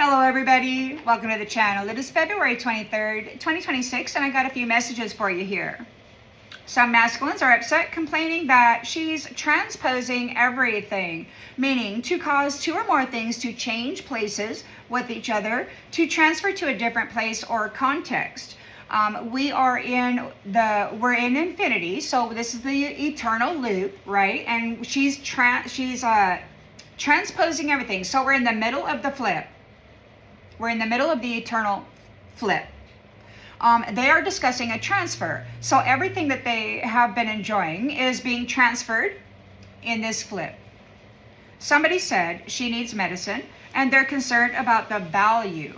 Hello everybody, welcome to the channel. It is February 23rd, 2026, and I got a few messages for you here. Some masculines are upset, complaining that she's transposing everything, meaning to cause two or more things to change places with each other, to transfer to a different place or context. We're in infinity, so this is the eternal loop, right? And she's transposing everything. So we're in the middle of the flip. We're in the middle of the eternal flip. They are discussing a transfer. So everything that they have been enjoying is being transferred in this flip. Somebody said she needs medicine and they're concerned about the value.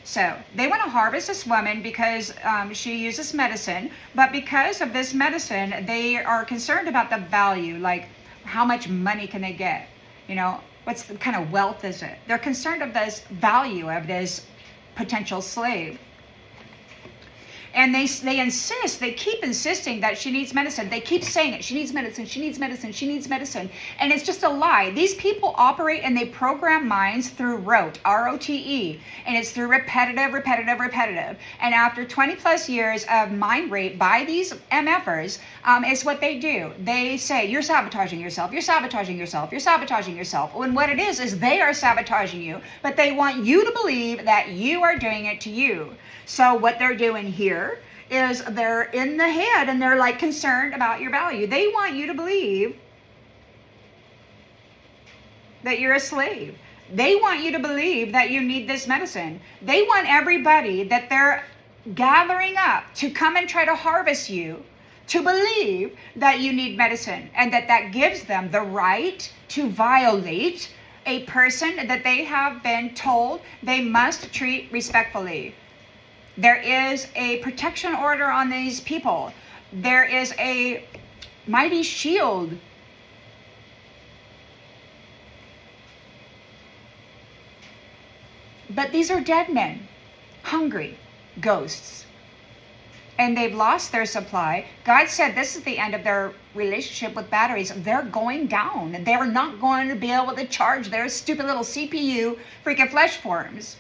So they want to harvest this woman because she uses medicine, but because of this medicine, they are concerned about the value, like how much money can they get? You know, what's the kind of wealth is it? They're concerned of this value of this potential slave. And they insist, they keep insisting that she needs medicine. They keep saying it. She needs medicine, she needs medicine, she needs medicine. And it's just a lie. These people operate and they program minds through rote, R-O-T-E. And it's through repetitive. And after 20 plus years of mind rape by these MFers, it's what they do. They say, you're sabotaging yourself, you're sabotaging yourself, you're sabotaging yourself. When what it is they are sabotaging you, but they want you to believe that you are doing it to you. So what they're doing here is they're in the head and they're like concerned about your value. They want you to believe that you're a slave. They want you to believe that you need this medicine. They want everybody that they're gathering up to come and try to harvest you to believe that you need medicine, and that gives them the right to violate a person that they have been told they must treat respectfully. There is a protection order on these people. There is a mighty shield. But these are dead men, hungry ghosts. And they've lost their supply. God said this is the end of their relationship with batteries. They're going down. They're not going to be able to charge their stupid little CPU freaking flesh forms.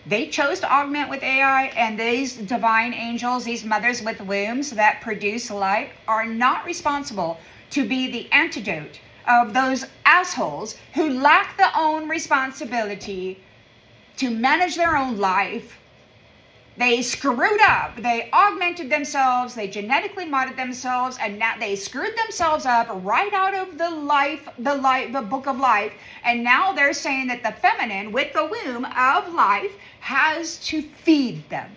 They chose to augment with AI, and these divine angels, these mothers with wombs that produce life, are not responsible to be the antidote of those assholes who lack the own responsibility to manage their own life. They screwed up. They augmented themselves. They genetically modded themselves, and now they screwed themselves up right out of the book of life. And now they're saying that the feminine with the womb of life has to feed them.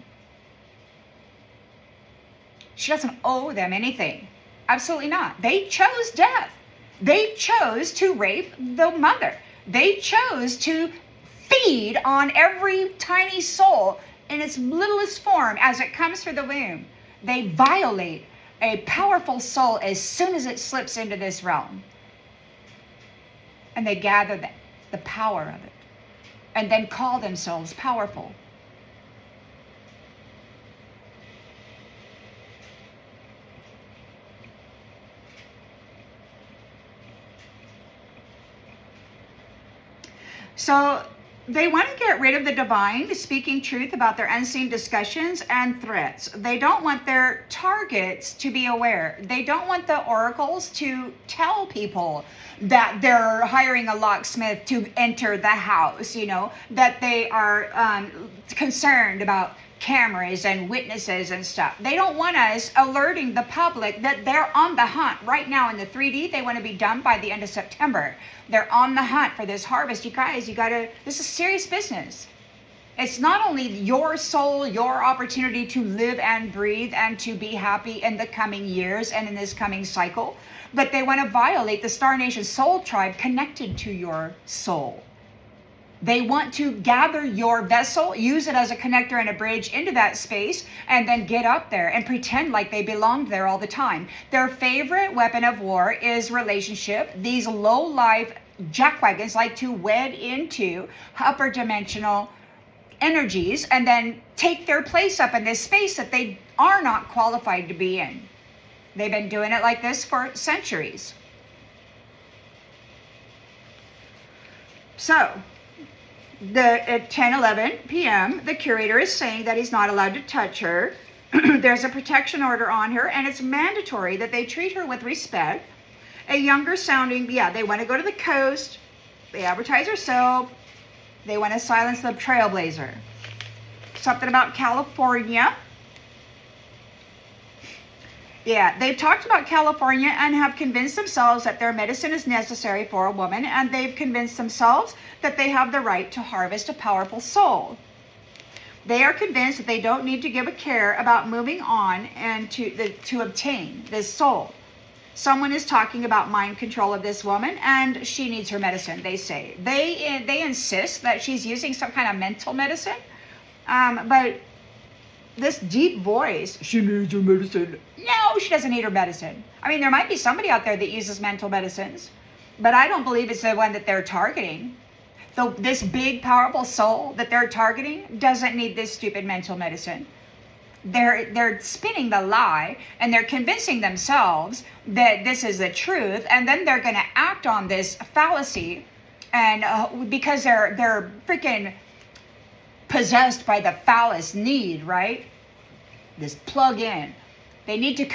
She doesn't owe them anything. Absolutely not. They chose death. They chose to rape the mother. They chose to feed on every tiny soul in its littlest form as it comes through the womb. They violate a powerful soul as soon as it slips into this realm. And they gather the power of it and then call themselves powerful. So they want to get rid of the divine speaking truth about their unseen discussions and threats. They don't want their targets to be aware. They don't want the oracles to tell people that they're hiring a locksmith to enter the house, you know, that they are concerned about cameras and witnesses and stuff. They don't want us alerting the public that they're on the hunt right now in the 3D. They want to be done by the end of September. They're on the hunt for this harvest. You guys, this is serious business. It's not only your soul, your opportunity to live and breathe and to be happy in the coming years and in this coming cycle, but they want to violate the Star Nation soul tribe connected to your soul. They want to gather your vessel, use it as a connector and a bridge into that space, and then get up there and pretend like they belonged there all the time. Their favorite weapon of war is relationship. These low-life jackwagons like to wed into upper dimensional energies and then take their place up in this space that they are not qualified to be in. They've been doing it like this for centuries. So At 10:11 p.m., the curator is saying that he's not allowed to touch her. There's a protection order on her, and it's mandatory that they treat her with respect. A younger sounding, they want to go to the coast. They advertise her soap. They want to silence the trailblazer. Something about California. Yeah, they've talked about California and have convinced themselves that their medicine is necessary for a woman, and they've convinced themselves that they have the right to harvest a powerful soul. They are convinced that they don't need to give a care about moving on and to obtain this soul. Someone is talking about mind control of this woman, and she needs her medicine, they say. They insist that she's using some kind of mental medicine, but this deep voice, she needs her medicine. No, she doesn't need her medicine. I mean, there might be somebody out there that uses mental medicines, but I don't believe it's the one that they're targeting. This big, powerful soul that they're targeting doesn't need this stupid mental medicine. They're spinning the lie, and they're convincing themselves that this is the truth, and then they're going to act on this fallacy, and because they're freaking possessed by the phallus need, right? This plug in. They need to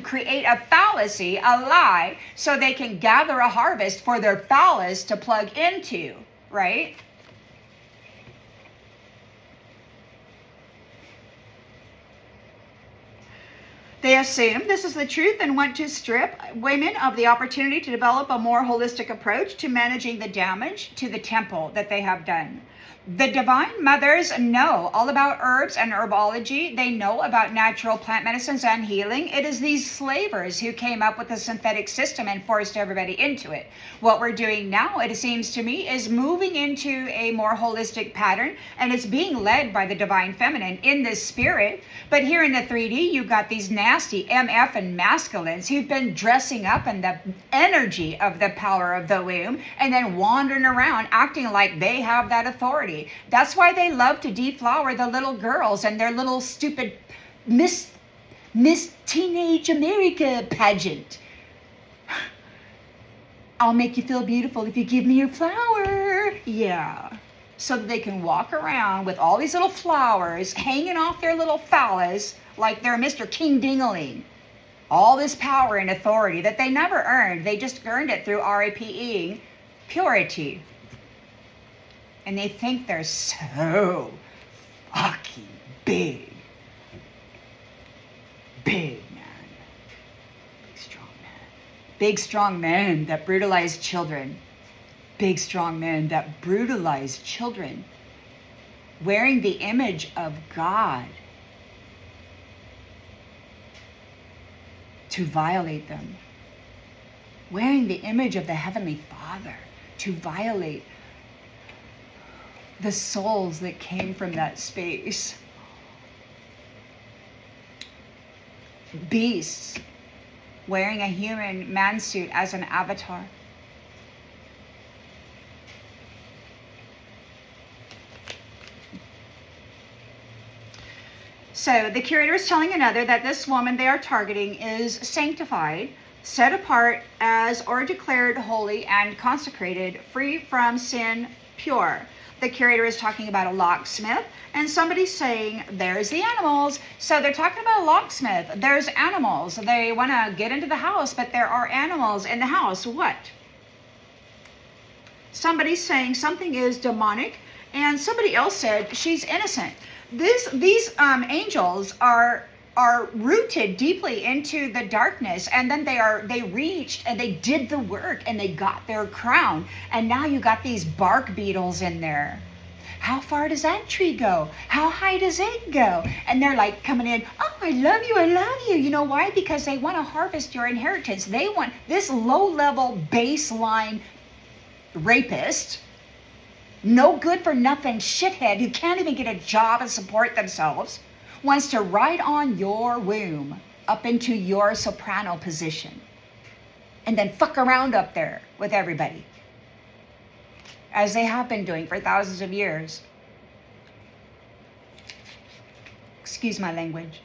create a fallacy, a lie, so they can gather a harvest for their phallus to plug into, right? They assume this is the truth and want to strip women of the opportunity to develop a more holistic approach to managing the damage to the temple that they have done. The divine mothers know all about herbs and herbology. They know about natural plant medicines and healing. It is these slavers who came up with the synthetic system and forced everybody into it. What we're doing now, it seems to me, is moving into a more holistic pattern, and it's being led by the divine feminine in this spirit. But here in the 3D, you've got these nasty MF and masculines who've been dressing up in the energy of the power of the womb and then wandering around acting like they have that authority. That's why they love to deflower the little girls and their little stupid Miss Teenage America pageant. I'll make you feel beautiful if you give me your flower. Yeah. So that they can walk around with all these little flowers hanging off their little phallus like they're Mr. King Dingaling. All this power and authority that they never earned. They just earned it through RAPing purity. And they think they're so fucking big. Big man. Big strong man. Big strong men that brutalize children. Big strong men that brutalize children. Wearing the image of God. To violate them. Wearing the image of the Heavenly Father. To violate the souls that came from that space. Beasts wearing a human man suit as an avatar. So the curator is telling another that this woman they are targeting is sanctified, set apart as or declared holy and consecrated, free from sin, pure. The curator is talking about a locksmith, and somebody's saying, there's the animals. So they're talking about a locksmith. There's animals. They want to get into the house, but there are animals in the house. What? Somebody's saying something is demonic, and somebody else said she's innocent. These angels are rooted deeply into the darkness, and then they reached and they did the work and they got their crown, and now you got these bark beetles in there. How far does that tree go? How high does it go? And they're like coming in, oh, I love you. You know why? Because they want to harvest your inheritance. They want this low-level baseline rapist, no good for nothing shithead who can't even get a job and support themselves, wants to ride on your womb up into your soprano position and then fuck around up there with everybody, as they have been doing for thousands of years. Excuse my language.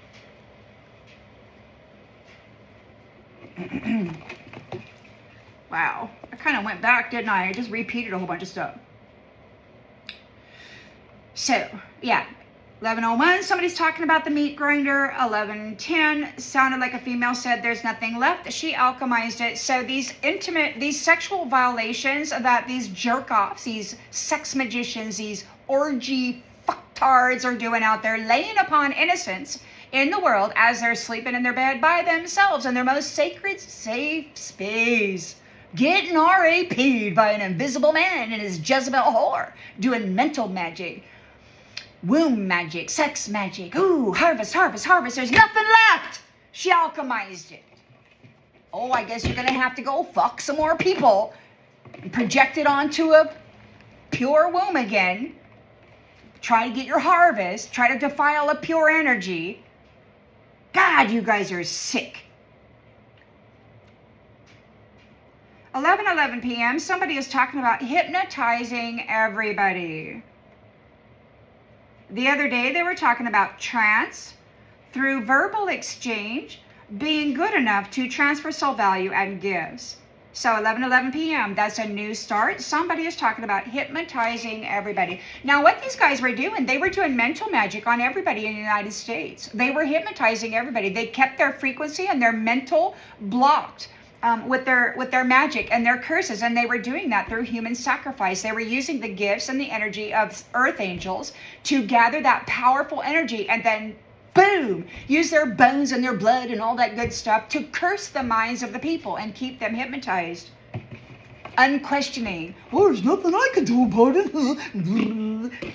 Wow, I kind of went back, didn't I? I just repeated a whole bunch of stuff. So, yeah. 11:01, somebody's talking about the meat grinder. 11:10, sounded like a female said there's nothing left. She alchemized it. So these sexual violations that these jerk-offs, these sex magicians, these orgy fucktards are doing out there, laying upon innocents in the world as they're sleeping in their bed by themselves in their most sacred, safe space. Getting RAP'd by an invisible man and his Jezebel whore, doing mental magic. Womb magic, sex magic. Ooh, harvest, harvest, harvest. There's nothing left. She alchemized it. Oh, I guess you're going to have to go fuck some more people and project it onto a pure womb again. Try to get your harvest. Try to defile a pure energy. God, you guys are sick. 11:11 p.m., somebody is talking about hypnotizing everybody. The other day, they were talking about trance through verbal exchange being good enough to transfer soul value and gifts. So 11:11 p.m., that's a new start. Somebody is talking about hypnotizing everybody. Now, what these guys were doing, they were doing mental magic on everybody in the United States. They were hypnotizing everybody. They kept their frequency and their mental blocked. With their magic and their curses, and they were doing that through human sacrifice. They were using the gifts and the energy of earth angels to gather that powerful energy and then boom, use their bones and their blood and all that good stuff to curse the minds of the people and keep them hypnotized. Unquestioning. Oh, there's nothing I can do about it.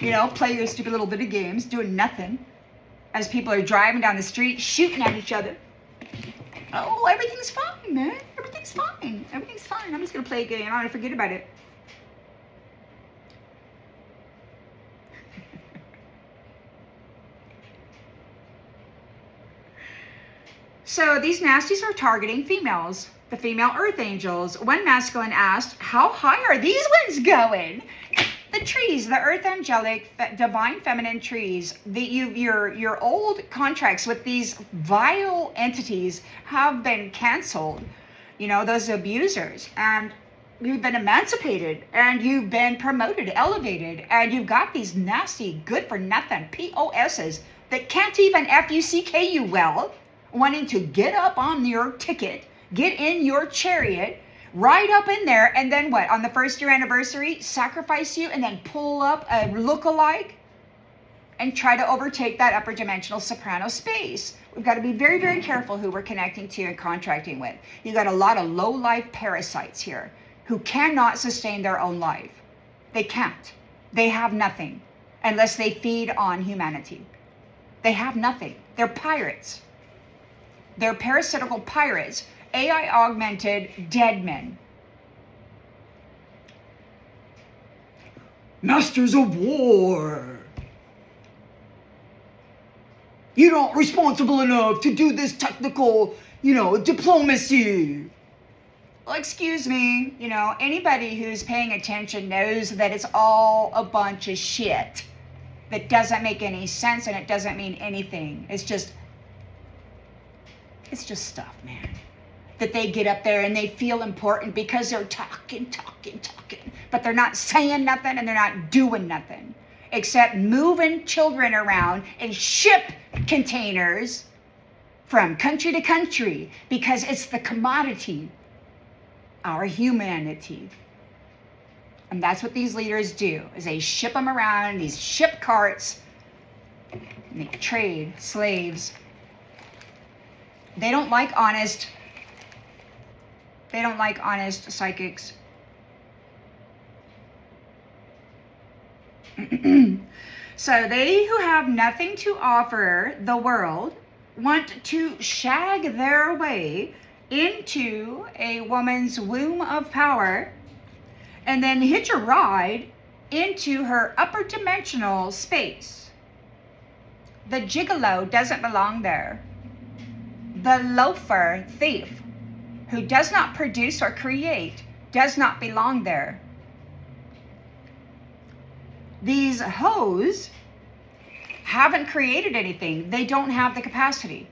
You know, play your stupid little bit of games, doing nothing as people are driving down the street, shooting at each other. Oh, everything's fine, man. Everything's fine. Everything's fine. I'm just going to play a game. I'm going to forget about it. So these nasties are targeting females, the female earth angels. One masculine asked, how high are these ones going? The trees, the earth angelic, divine feminine trees, your old contracts with these vile entities have been canceled. You know, those abusers. And you've been emancipated and you've been promoted, elevated. And you've got these nasty, good for nothing POSs that can't even FUCK you well, wanting to get up on your ticket, get in your chariot, right up in there, and then what? On the first year anniversary, sacrifice you and then pull up a look-alike and try to overtake that upper dimensional soprano space. We've got to be very, very careful who we're connecting to and contracting with. You got a lot of low-life parasites here who cannot sustain their own life. They can't. They have nothing unless they feed on humanity. They have nothing. They're pirates. They're parasitical pirates. AI augmented dead men. Masters of war. You're not responsible enough to do this technical, diplomacy. Well, excuse me, anybody who's paying attention knows that it's all a bunch of shit that doesn't make any sense and it doesn't mean anything. It's just stuff, man. That they get up there and they feel important because they're talking, but they're not saying nothing and they're not doing nothing except moving children around in ship containers from country to country because it's the commodity, our humanity. And that's what these leaders do, is they ship them around in these ship carts and they trade slaves. They don't like honest psychics. So they who have nothing to offer the world want to shag their way into a woman's womb of power and then hitch a ride into her upper dimensional space. The gigolo doesn't belong there. The loafer, thief, who does not produce or create, does not belong there. These hoes haven't created anything. They don't have the capacity.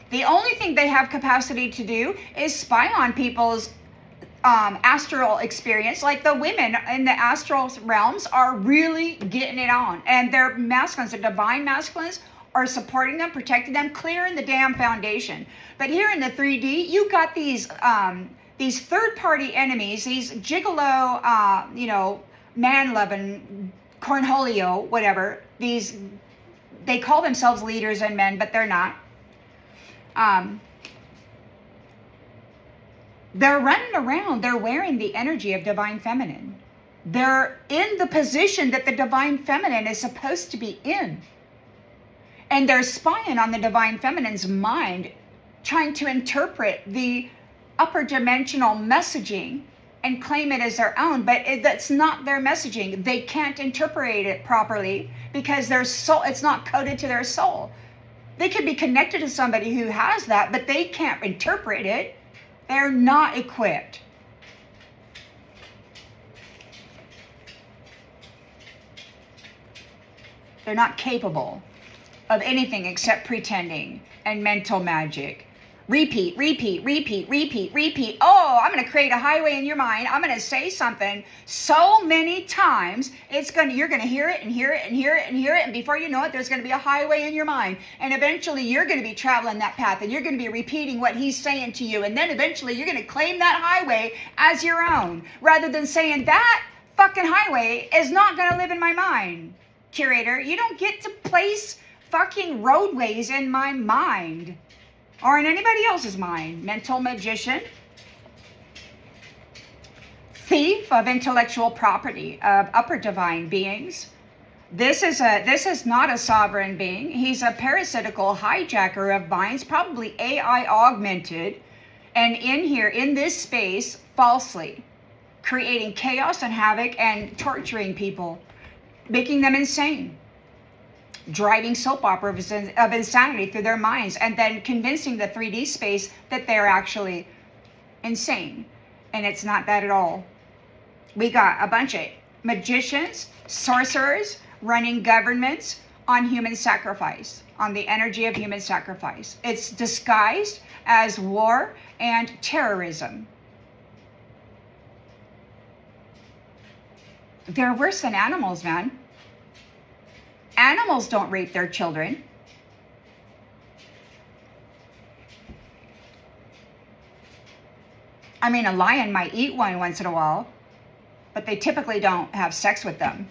The only thing they have capacity to do is spy on people's astral experience. Like the women in the astral realms are really getting it on, and their masculines, the divine masculines, are supporting them, protecting them, clearing the damn foundation. But here in the 3D, you got these third-party enemies, these gigolo, man-loving, cornholio, whatever. They call themselves leaders and men, but they're not. They're running around. They're wearing the energy of divine feminine. They're in the position that the divine feminine is supposed to be in. And they're spying on the divine feminine's mind, trying to interpret the upper dimensional messaging and claim it as their own. But that's not their messaging. They can't interpret it properly because their soul, it's not coded to their soul. They could be connected to somebody who has that, but they can't interpret it. They're not equipped. They're not capable of anything except pretending and mental magic. Repeat. Oh, I'm going to create a highway in your mind. I'm going to say something so many times, you're going to hear it and hear it and hear it and hear it. And before you know it, there's going to be a highway in your mind. And eventually you're going to be traveling that path and you're going to be repeating what he's saying to you. And then eventually you're going to claim that highway as your own, rather than saying that fucking highway is not going to live in my mind. Curator, you don't get to place fucking roadways in my mind. Or in anybody else's mind. Mental magician. Thief of intellectual property of upper divine beings. This is not a sovereign being. He's a parasitical hijacker of minds, probably AI augmented, and in this space, falsely creating chaos and havoc and torturing people, making them insane. Driving soap opera of insanity through their minds, and then convincing the 3D space that they're actually insane. And it's not that at all. We got a bunch of magicians, sorcerers, running governments on human sacrifice, on the energy of human sacrifice. It's disguised as war and terrorism. They're worse than animals, man. Animals don't rape their children. I mean, a lion might eat one once in a while, but they typically don't have sex with them.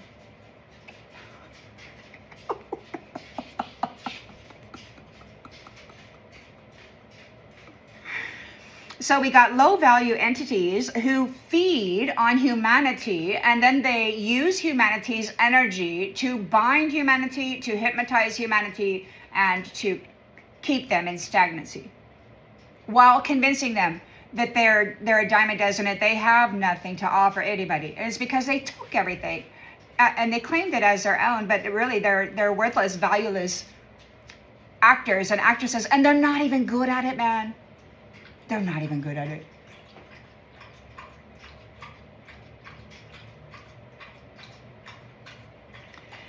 So we got low-value entities who feed on humanity, and then they use humanity's energy to bind humanity, to hypnotize humanity, and to keep them in stagnancy, while convincing them that they're a dime a dozen, that they have nothing to offer anybody. And it's because they took everything, and they claimed it as their own, but really they're worthless, valueless actors and actresses, and they're not even good at it, man. They're not even good at it.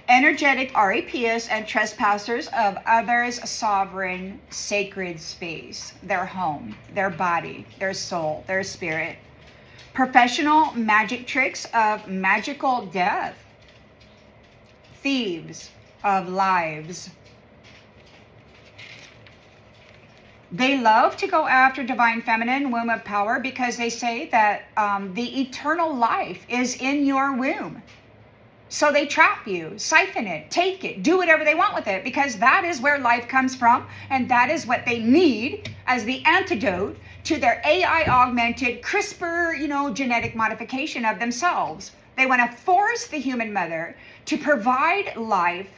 Energetic RAPs and trespassers of others' sovereign sacred space, their home, their body, their soul, their spirit. Professional magic tricks of magical death. Thieves of lives. They love to go after divine feminine, womb of power, because they say that the eternal life is in your womb. So they trap you, siphon it, take it, do whatever they want with it, because that is where life comes from, and that is what they need as the antidote to their AI augmented CRISPR, genetic modification of themselves. They want to force the human mother to provide life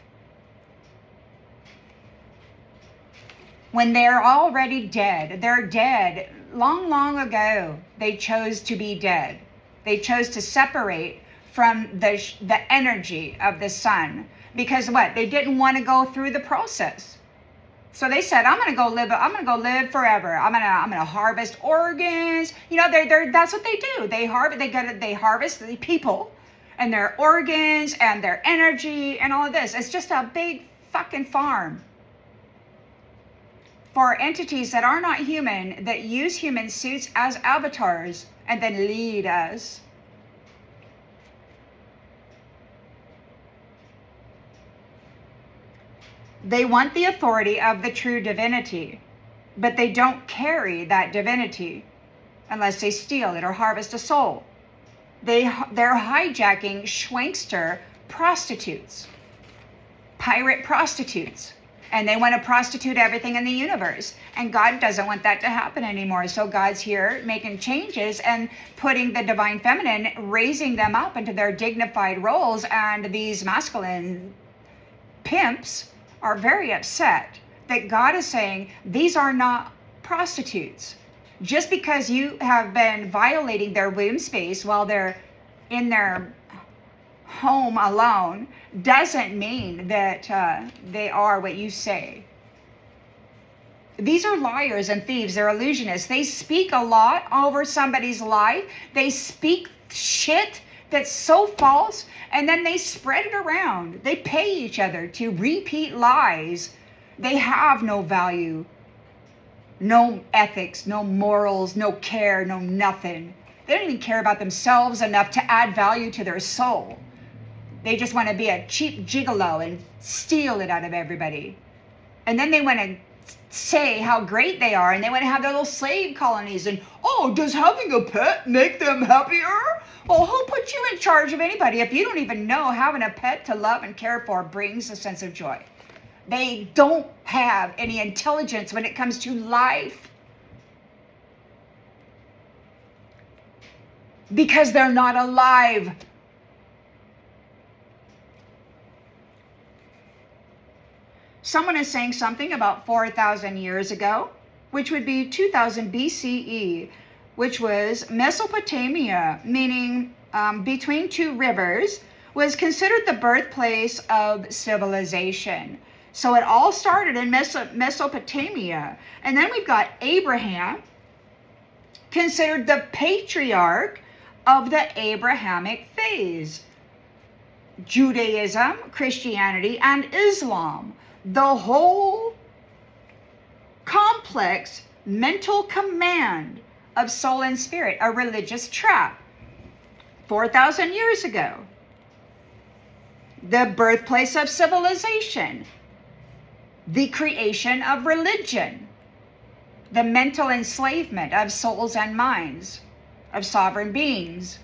when they're already dead. They're dead long, long ago. They chose to be dead. They chose to separate from the energy of the sun, because what? They didn't want to go through the process. So they said, I'm going to go live forever. I'm going to harvest organs. That's what they do. They harvest the people and their organs and their energy and all of this. It's just a big fucking farm for entities that are not human, that use human suits as avatars and then lead us. They want the authority of the true divinity, but they don't carry that divinity unless they steal it or harvest a soul. They're hijacking schwankster prostitutes, pirate prostitutes, and they want to prostitute everything in the universe. And God doesn't want that to happen anymore. So God's here making changes and putting the divine feminine, raising them up into their dignified roles. And these masculine pimps are very upset that God is saying these are not prostitutes. Just because you have been violating their womb space while they're in their home alone doesn't mean that they are what you say. These are liars and thieves. They're illusionists. They speak a lot over somebody's life. They speak shit that's so false, and then they spread it around. They pay each other to repeat lies. They have no value, no ethics, no morals, no care, no nothing. They don't even care about themselves enough to add value to their soul. They just want to be a cheap gigolo and steal it out of everybody. And then they want to say how great they are, and they want to have their little slave colonies. And, oh, does having a pet make them happier? Well, who put you in charge of anybody if you don't even know having a pet to love and care for brings a sense of joy? They don't have any intelligence when it comes to life, because they're not alive. Someone is saying something about 4,000 years ago, which would be 2000 BCE, which was Mesopotamia, meaning between two rivers, was considered the birthplace of civilization. So it all started in Mesopotamia. And then we've got Abraham, considered the patriarch of the Abrahamic phase. Judaism, Christianity, and Islam. The whole complex mental command of soul and spirit, a religious trap. 4,000 years ago. The birthplace of civilization. The creation of religion. The mental enslavement of souls and minds, of sovereign beings.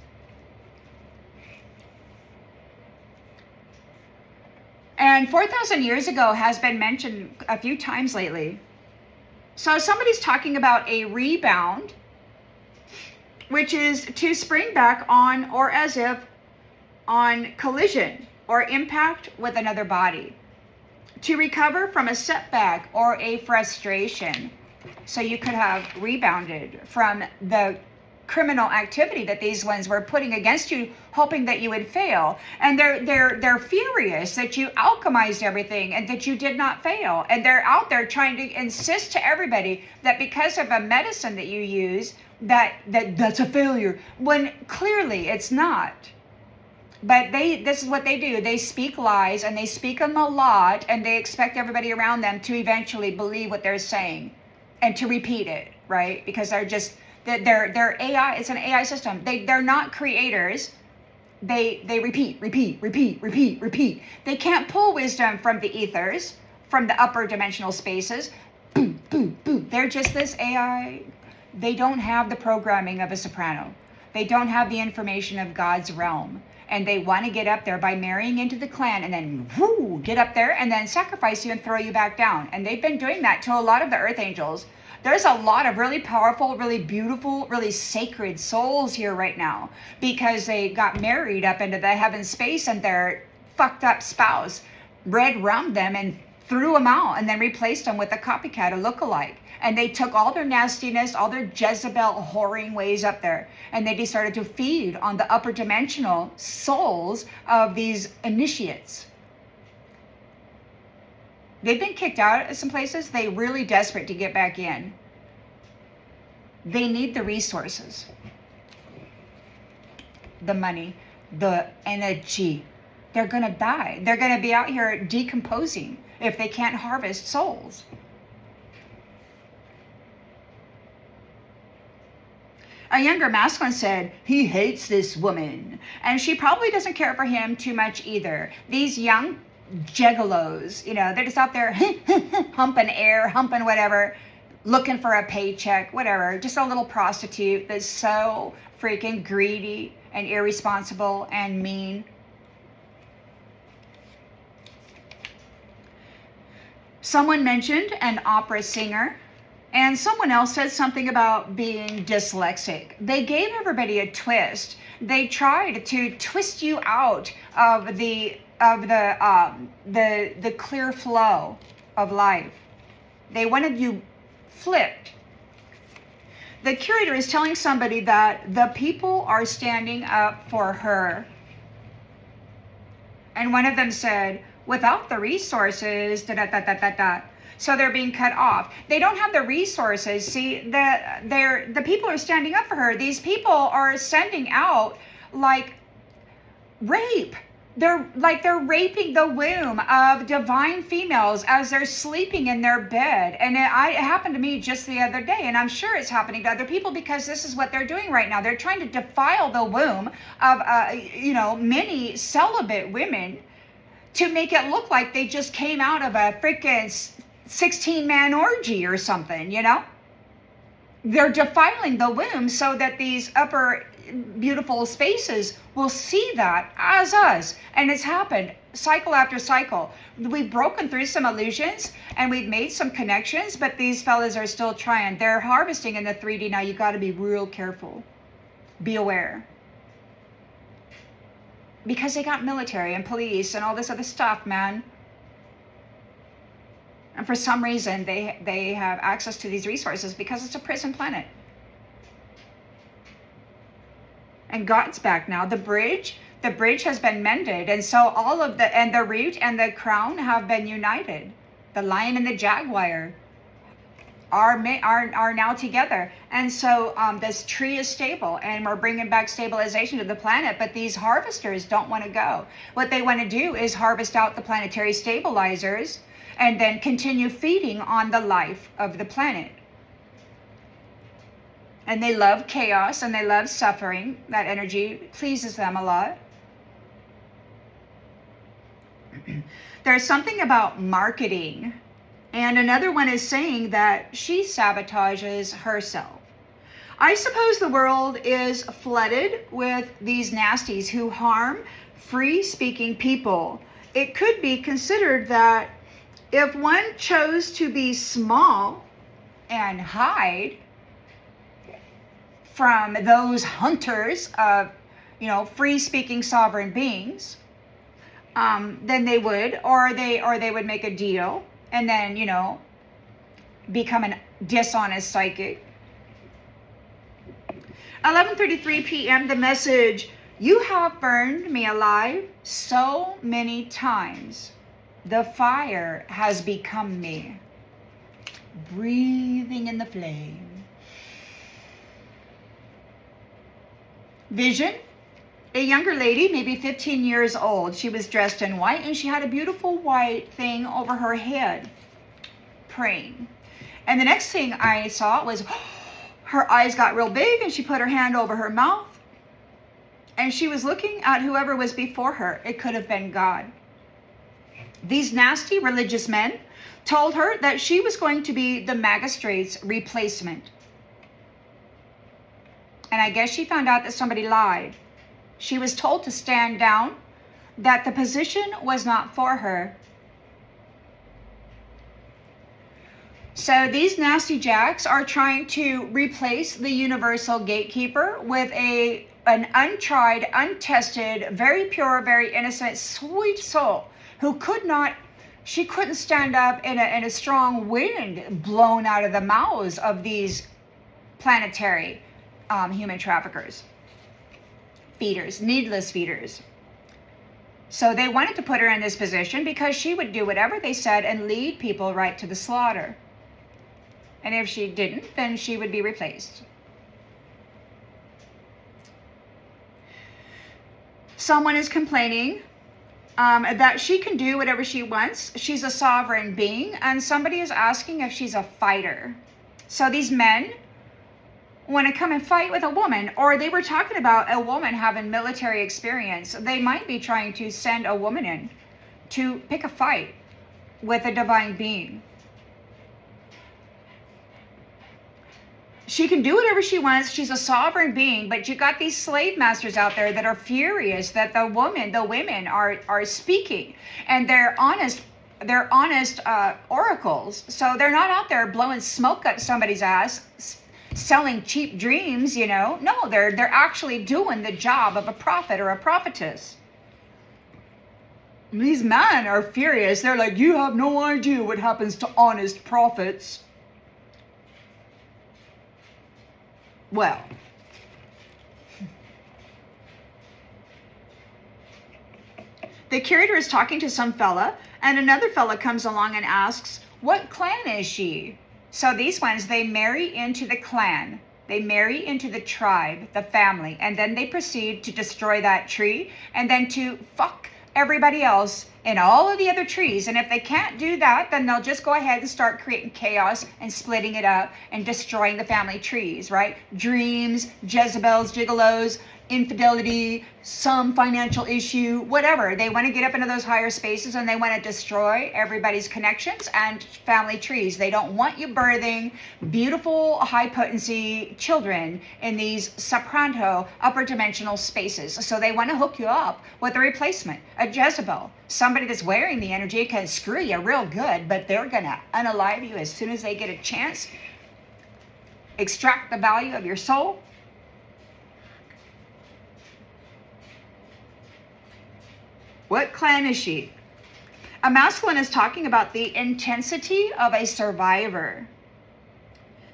And 4,000 years ago has been mentioned a few times lately. So somebody's talking about a rebound, which is to spring back on, or as if on collision or impact with another body, to recover from a setback or a frustration. So you could have rebounded from the criminal activity that these ones were putting against you, hoping that you would fail. And they're furious that you alchemized everything and that you did not fail. And they're out there trying to insist to everybody that because of a medicine that you use, that's a failure, when clearly it's not. But this is what they do. They speak lies, and they speak them a lot, and they expect everybody around them to eventually believe what they're saying and to repeat it, right? Because they're AI. It's an AI system. They're not creators. They repeat. They can't pull wisdom from the ethers, from the upper dimensional spaces. Boo, boo, boo. They're just this AI. They don't have the programming of a soprano. They don't have the information of God's realm. And they want to get up there by marrying into the clan, and then whoo, get up there and then sacrifice you and throw you back down. And they've been doing that to a lot of the earth angels. There's a lot of really powerful, really beautiful, really sacred souls here right now, because they got married up into the heaven space, and their fucked up spouse red rummed them and threw them out, and then replaced them with a copycat, a lookalike. And they took all their nastiness, all their Jezebel whoring ways up there, and they started to feed on the upper dimensional souls of these initiates. They've been kicked out at some places. They're really desperate to get back in. They need the resources, the money, the energy. They're going to die. They're going to be out here decomposing if they can't harvest souls. A younger masculine said, he hates this woman. And she probably doesn't care for him too much either. These young gigolos, they're just out there humping air, humping whatever, looking for a paycheck, whatever. Just a little prostitute that's so freaking greedy and irresponsible and mean. Someone mentioned an opera singer, and someone else said something about being dyslexic. They gave everybody a twist. They tried to twist you out of the clear flow of life. They wanted you flipped. The curator is telling somebody that the people are standing up for her. And one of them said, without the resources, so they're being cut off. They don't have the resources. See, the people are standing up for her. These people are sending out like rape. They're raping the womb of divine females as they're sleeping in their bed. And it happened to me just the other day, and I'm sure it's happening to other people because this is what they're doing right now. They're trying to defile the womb of many celibate women to make it look like they just came out of a freaking 16-man orgy or something, They're defiling the womb so that these upper beautiful spaces will see that as us. And it's happened cycle after cycle. We've broken through some illusions and we've made some connections, but these fellas are still trying. They're harvesting in the 3D now. You got to be real careful. Be aware. Because they got military and police and all this other stuff, man. And for some reason, they have access to these resources because it's a prison planet. And God's back now. The bridge has been mended. And so the root and the crown have been united. The lion and the jaguar are now together. And so this tree is stable, and we're bringing back stabilization to the planet. But these harvesters don't want to go. What they want to do is harvest out the planetary stabilizers and then continue feeding on the life of the planet. And they love chaos and they love suffering. That energy pleases them a lot. There's something about marketing. And another one is saying that she sabotages herself. I suppose the world is flooded with these nasties who harm free-speaking people. It could be considered that if one chose to be small and hide from those hunters of, free-speaking sovereign beings, then they would, or they would make a deal and then, become a dishonest psychic. 11:33 p.m. The message: you have burned me alive so many times. The fire has become me. Breathing in the flame. Vision: a younger lady, maybe 15 years old. She was dressed in white and she had a beautiful white thing over her head, praying. And the next thing I saw was her eyes got real big and she put her hand over her mouth and she was looking at whoever was before her. It could have been God. These nasty religious men told her that she was going to be the magistrate's replacement. And I guess she found out that somebody lied. She was told to stand down, that the position was not for her. So these nasty jacks are trying to replace the universal gatekeeper with an untried, untested, very pure, very innocent, sweet soul who she couldn't stand up in a strong wind blown out of the mouths of these planetary human traffickers, feeders, needless feeders. So they wanted to put her in this position because she would do whatever they said and lead people right to the slaughter. And if she didn't, then she would be replaced. Someone is complaining that she can do whatever she wants. She's a sovereign being, and somebody is asking if she's a fighter. So these men want to come and fight with a woman. Or they were talking about a woman having military experience. They might be trying to send a woman in to pick a fight with a divine being. She can do whatever she wants. She's a sovereign being, but you got these slave masters out there that are furious that the women are speaking, and they're honest oracles. So they're not out there blowing smoke up somebody's ass, selling cheap dreams, you know. No, they're actually doing the job of a prophet or a prophetess. These men are furious. They're like, you have no idea what happens to honest prophets. Well, the curator is talking to some fella, and another fella comes along and asks, what clan is she? So these ones, they marry into the clan. They marry into the tribe, the family, and then they proceed to destroy that tree and then to fuck everybody else in all of the other trees. And if they can't do that, then they'll just go ahead and start creating chaos and splitting it up and destroying the family trees, right? Dreams, Jezebels, gigolos, infidelity, some financial issue, whatever. They want to get up into those higher spaces and they want to destroy everybody's connections and family trees. They don't want you birthing beautiful, high potency children in these soprano upper dimensional spaces. So they want to hook you up with a replacement, a Jezebel, somebody that's wearing the energy, can screw you real good, but they're going to unalive you as soon as they get a chance, extract the value of your soul. What clan is she? A masculine is talking about the intensity of a survivor.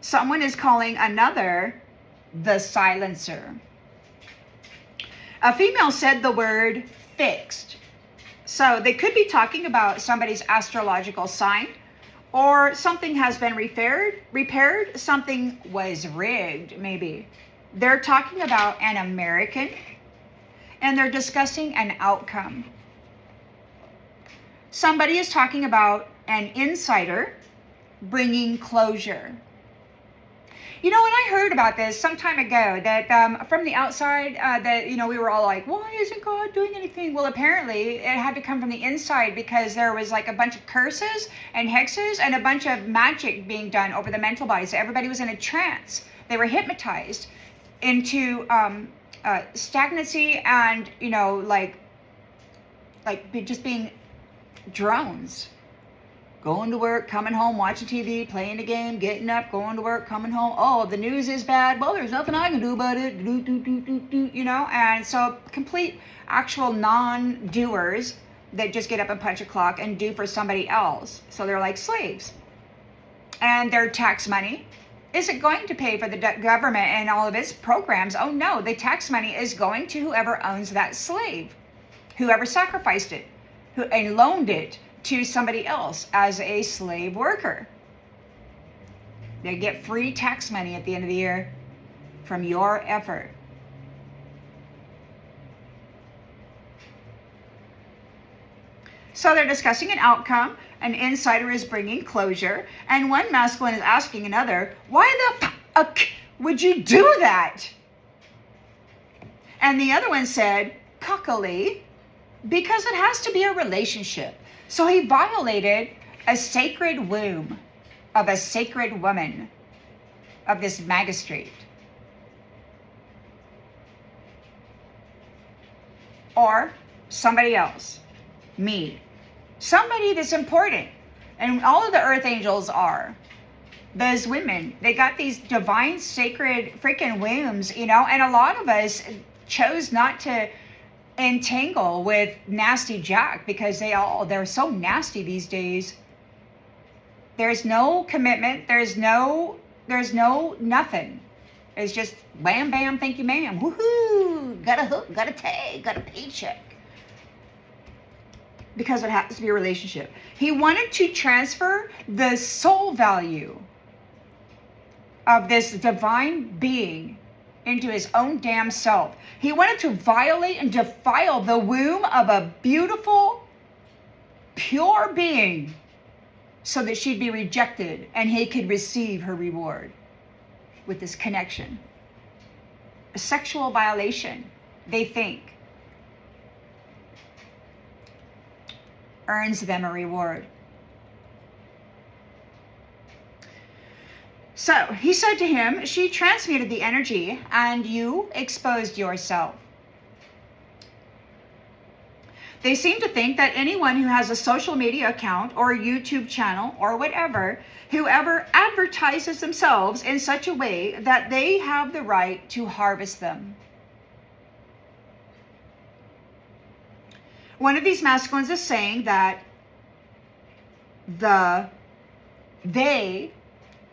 Someone is calling another the silencer. A female said the word fixed. So they could be talking about somebody's astrological sign, or something has been repaired, something was rigged maybe. They're talking about an American, and they're discussing an outcome. Somebody is talking about an insider bringing closure. You know, when I heard about this some time ago, that from the outside, that, you know, we were all like, why isn't God doing anything? Well, apparently it had to come from the inside, because there was like a bunch of curses and hexes and a bunch of magic being done over the mental bodies. Everybody was in a trance. They were hypnotized into stagnancy and, you know, like just being drones. Going to work, coming home, watching TV, playing a game, getting up, going to work, coming home. Oh, the news is bad. Well, there's nothing I can do about it. You know, and so complete actual non-doers that just get up and punch a clock and do for somebody else. So they're like slaves. And their tax money isn't going to pay for the government and all of its programs. Oh no, the tax money is going to whoever owns that slave, whoever sacrificed it, and loaned it to somebody else as a slave worker. They get free tax money at the end of the year from your effort. So they're discussing an outcome. An insider is bringing closure. And one masculine is asking another, why the fuck would you do that? And the other one said, cockily, because it has to be a relationship. So he violated a sacred womb of a sacred woman, of this magistrate. Or somebody else, me. Somebody that's important. And all of the earth angels are. Those women, they got these divine, sacred freaking wombs, you know, and a lot of us chose not to entangle with nasty Jack, because they're so nasty these days. There's no commitment. There's no nothing. It's just wham bam, thank you ma'am. Woohoo! Got a hook, got a tag, got a paycheck. Because it has to be a relationship. He wanted to transfer the soul value of this divine being into his own damn self. He wanted to violate and defile the womb of a beautiful, pure being so that she'd be rejected and he could receive her reward. with this connection. A sexual violation, they think, earns them a reward. So he said to him, she transmuted the energy and you exposed yourself. They seem to think that anyone who has a social media account or a YouTube channel or whatever, whoever advertises themselves in such a way that they have the right to harvest them. One of these masculines is saying that they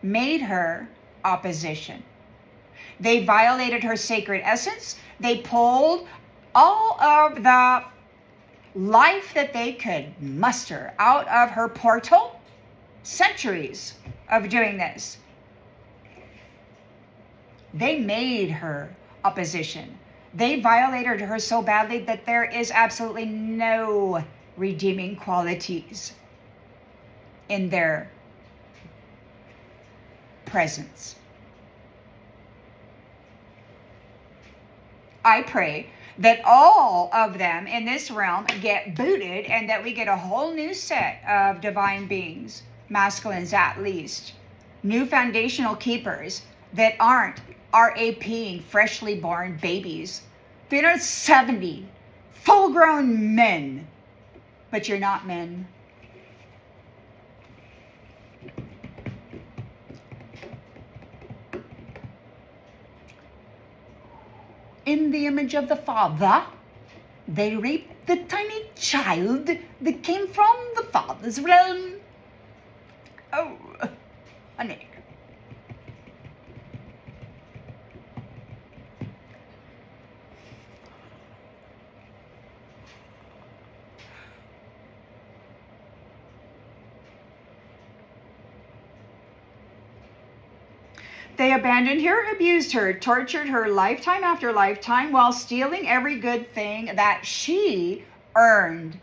made her opposition. They violated her sacred essence. They pulled all of the life that they could muster out of her portal. Centuries of doing this. They made her opposition. They violated her so badly that there is absolutely no redeeming qualities in their presence. I pray that all of them in this realm get booted and that we get a whole new set of divine beings, masculines at least, new foundational keepers that aren't RAPing freshly born babies. 370 full-grown men, but you're not men. In the image of the Father, they raped the tiny child that came from the Father's realm. Oh, honey. They abandoned her, abused her, tortured her lifetime after lifetime while stealing every good thing that she earned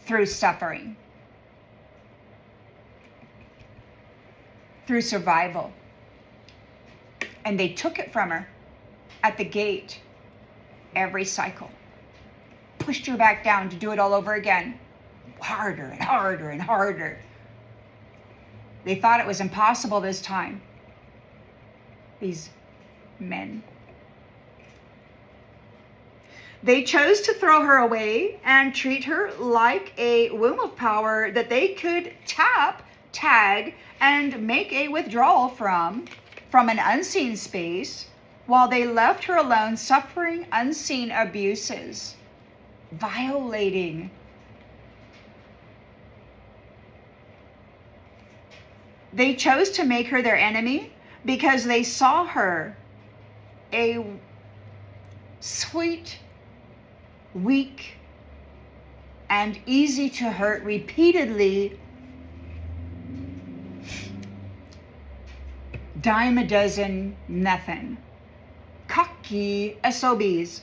through suffering, through survival. And they took it from her at the gate every cycle, pushed her back down to do it all over again, harder and harder and harder. They thought it was impossible this time. These men. They chose to throw her away and treat her like a womb of power that they could tap, tag, and make a withdrawal from an unseen space while they left her alone suffering unseen abuses, violating. They chose to make her their enemy because they saw her a sweet, weak, and easy to hurt repeatedly dime a dozen nothing. Cocky SOBs.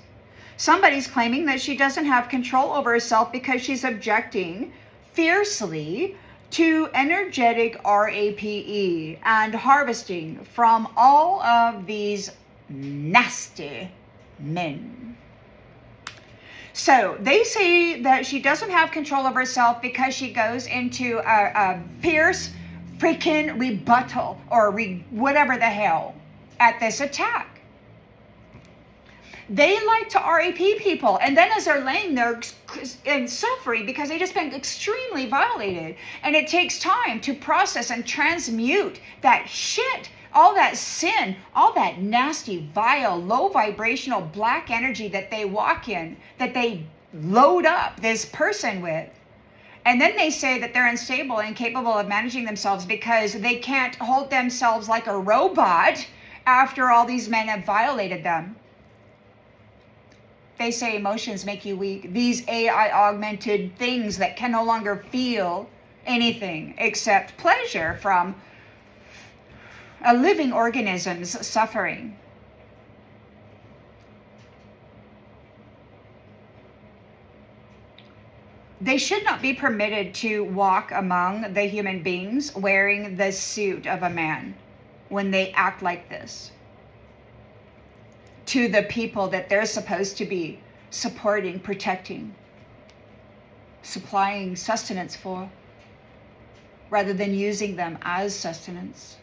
Somebody's claiming that she doesn't have control over herself because she's objecting fiercely to energetic RAPE and harvesting from all of these nasty men. So they say that she doesn't have control of herself because she goes into a fierce freaking rebuttal or whatever the hell at this attack. They like to RAP people, and then as they're laying there and suffering because they just been extremely violated, and it takes time to process and transmute that shit, all that sin, all that nasty, vile, low vibrational black energy that they walk in, that they load up this person with. And then they say that they're unstable and incapable of managing themselves because they can't hold themselves like a robot after all these men have violated them. They say emotions make you weak. These AI augmented things that can no longer feel anything except pleasure from a living organism's suffering. They should not be permitted to walk among the human beings wearing the suit of a man. when they act like this to the people that they're supposed to be supporting, protecting, supplying sustenance for, rather than using them as sustenance.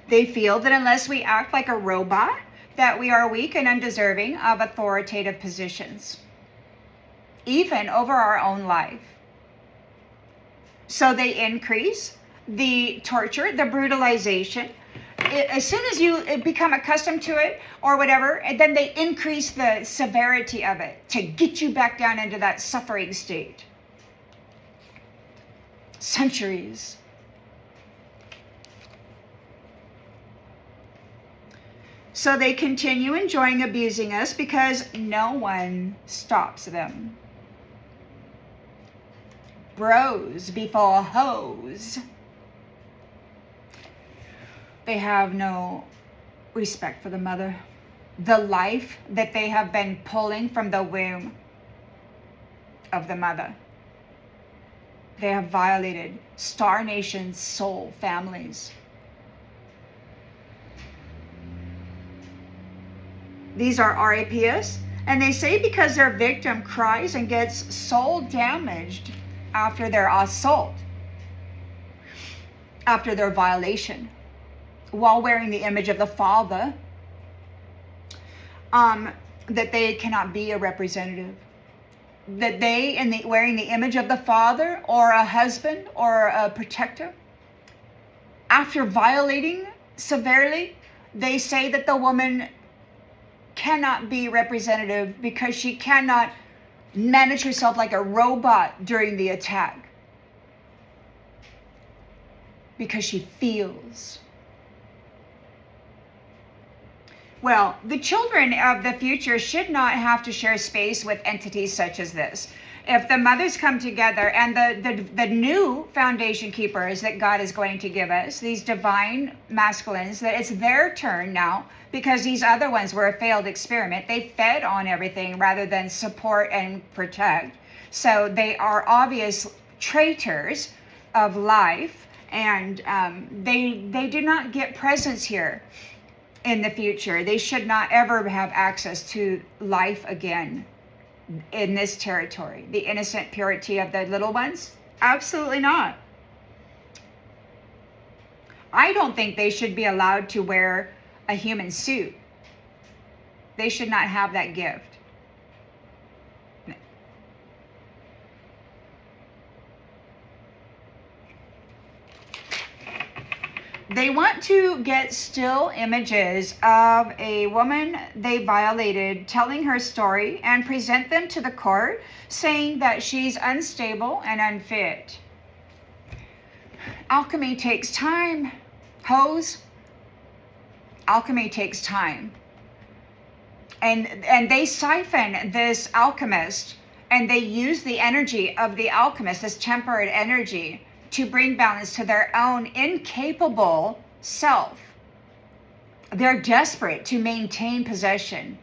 They feel that unless we act like a robot, that we are weak and undeserving of authoritative positions, even over our own life. So they increase the torture, the brutalization. As soon as you become accustomed to it or whatever, and then they increase the severity of it to get you back down into that suffering state. Centuries. So they continue enjoying abusing us because no one stops them. Bros before hoes. They have no respect for the mother. The life that they have been pulling from the womb of the mother. They have violated Star Nation's soul families. These are RAPS, and they say because their victim cries and gets soul damaged after their assault, after their violation, while wearing the image of the father, that they cannot be a representative. That they, wearing the image of the father or a husband or a protector, after violating severely, they say that the woman cannot be representative because she cannot manage herself like a robot during the attack. Because she feels. Well, the children of the future should not have to share space with entities such as this. If the mothers come together and the new foundation keepers that God is going to give us, these divine masculines, that it's their turn now, because these other ones were a failed experiment. They fed on everything rather than support and protect. So they are obvious traitors of life, and they do not get presence here in the future. They should not ever have access to life again in this territory. The innocent purity of the little ones? Absolutely not. I don't think they should be allowed to wear a human suit. They should not have that gift. They want to get still images of a woman they violated, telling her story, and present them to the court, saying that she's unstable and unfit. Alchemy takes time, hoes. Alchemy takes time. And they siphon this alchemist, and they use the energy of the alchemist, this tempered energy, to bring balance to their own incapable self. They're desperate to maintain possession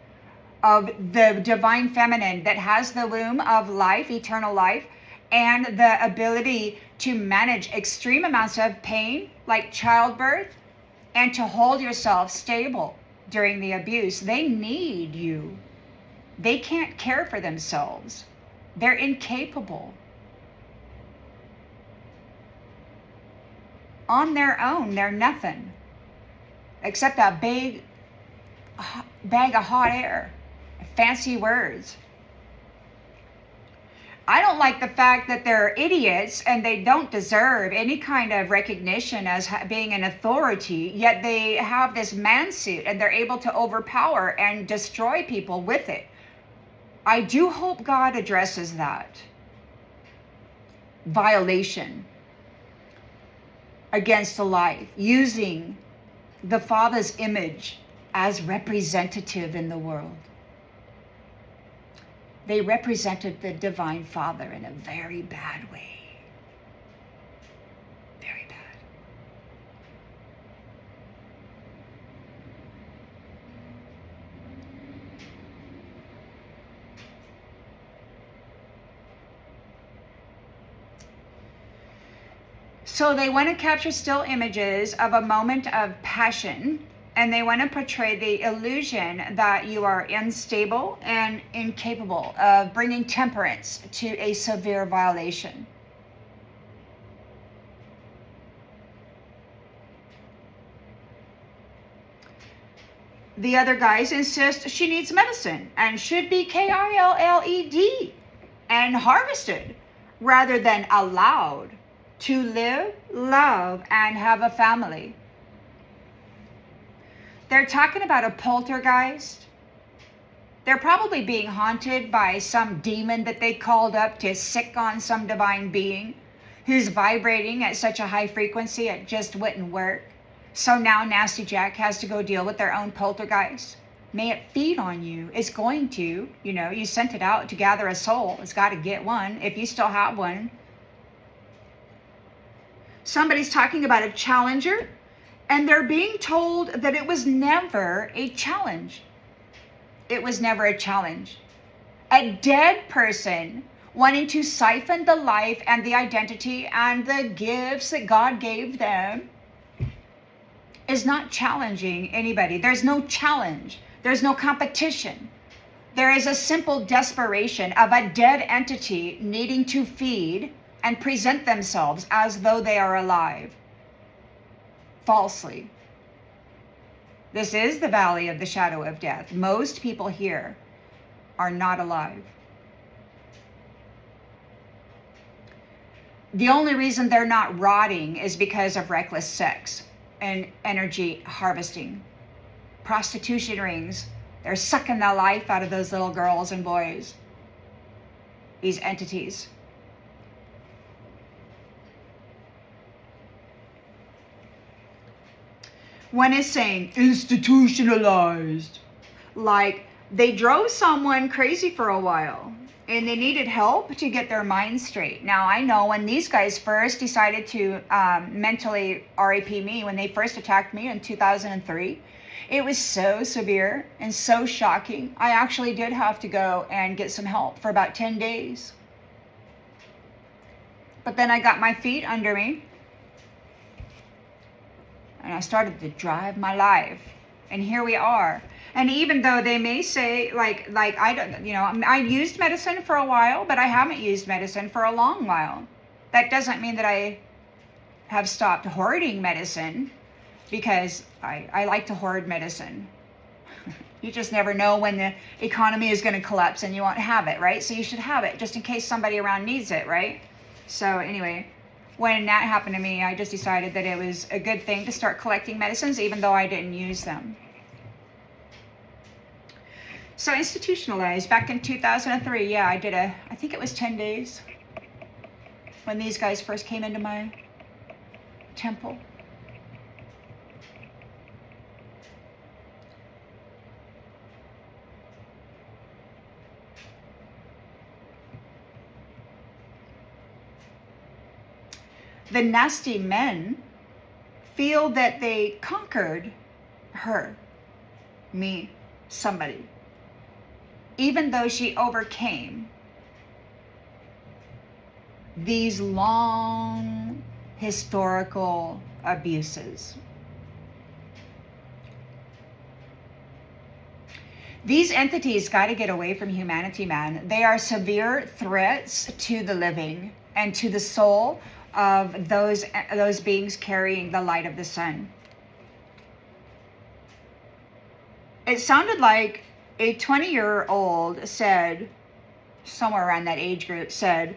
of the divine feminine that has the womb of life, eternal life, and the ability to manage extreme amounts of pain, like childbirth, and to hold yourself stable during the abuse. They need you. They can't care for themselves. They're incapable. On their own, they're nothing except that big bag of hot air, fancy words. I don't like the fact that they're idiots and they don't deserve any kind of recognition as being an authority, yet they have this man suit and they're able to overpower and destroy people with it. I do hope God addresses that violation against the life, using the Father's image as representative in the world. They represented the Divine Father in a very bad way. Very bad. So they want to capture still images of a moment of passion, and they want to portray the illusion that you are unstable and incapable of bringing temperance to a severe violation. The other guys insist she needs medicine and should be killed and harvested rather than allowed to live, love, and have a family. They're talking about a poltergeist. They're probably being haunted by some demon that they called up to sick on some divine being who's vibrating at such a high frequency it just wouldn't work. So now Nasty Jack has to go deal with their own poltergeist. May it feed on you. It's going to, you sent it out to gather a soul. It's got to get one if you still have one. Somebody's talking about a challenger, and they're being told that it was never a challenge. It was never a challenge. A dead person wanting to siphon the life and the identity and the gifts that God gave them is not challenging anybody. There's no challenge. There's no competition. There is a simple desperation of a dead entity needing to feed and present themselves as though they are alive. Falsely. This is the valley of the shadow of death. Most people here are not alive. The only reason they're not rotting is because of reckless sex and energy harvesting. Prostitution rings. They're sucking the life out of those little girls and boys. These entities. One is saying institutionalized. Like they drove someone crazy for a while and they needed help to get their mind straight. Now I know when these guys first decided to mentally RAP me, when they first attacked me in 2003, it was so severe and so shocking. I actually did have to go and get some help for about 10 days. But then I got my feet under me. And I started to drive my life. And here we are. And even though they may say, like I don't, I used medicine for a while, but I haven't used medicine for a long while. That doesn't mean that I have stopped hoarding medicine, because I like to hoard medicine. You just never know when the economy is going to collapse and you won't have it, right? So you should have it just in case somebody around needs it, right? So anyway, when that happened to me, I just decided that it was a good thing to start collecting medicines, even though I didn't use them. So institutionalized back in 2003, yeah, I think it was 10 days when these guys first came into my temple. The nasty men feel that they conquered her, me, somebody, even though she overcame these long historical abuses. These entities got to get away from humanity, man. They are severe threats to the living and to the soul of those beings carrying the light of the sun. It sounded like a 20-year-old said, somewhere around that age group, said,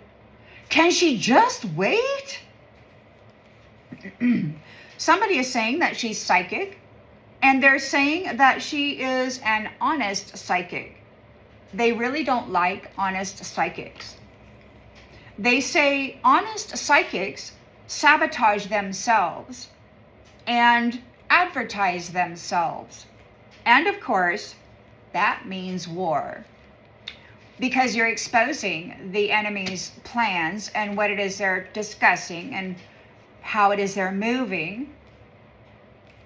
"Can she just wait?" Somebody is saying that she's psychic, and they're saying that she is an honest psychic. They really don't like honest psychics. They say honest psychics sabotage themselves and advertise themselves. And of course, that means war. Because you're exposing the enemy's plans and what it is they're discussing and how it is they're moving.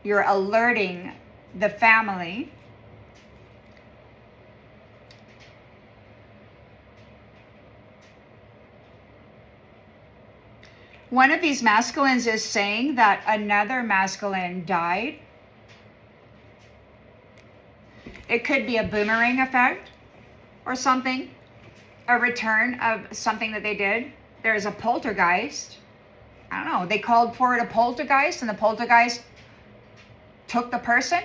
You're alerting the family. One of these masculines is saying that another masculine died. It could be a boomerang effect or something, a return of something that they did. There's a poltergeist. I don't know. They called for it a poltergeist, and the poltergeist took the person.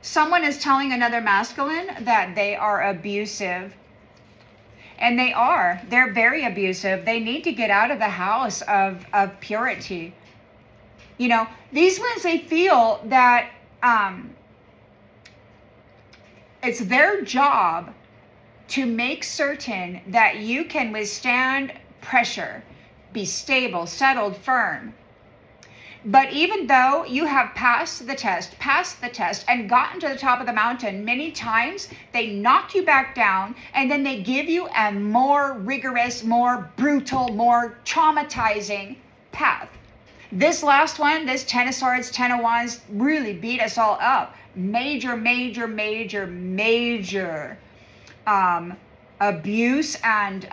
Someone is telling another masculine that they are abusive. And they are. They're very abusive. They need to get out of the house of purity. You know, these ones, they feel that it's their job to make certain that you can withstand pressure, be stable, settled, firm. But even though you have passed the test, and gotten to the top of the mountain many times, they knock you back down, and then they give you a more rigorous, more brutal, more traumatizing path. This last one, this Ten of Swords, Ten of Wands, really beat us all up. Major abuse and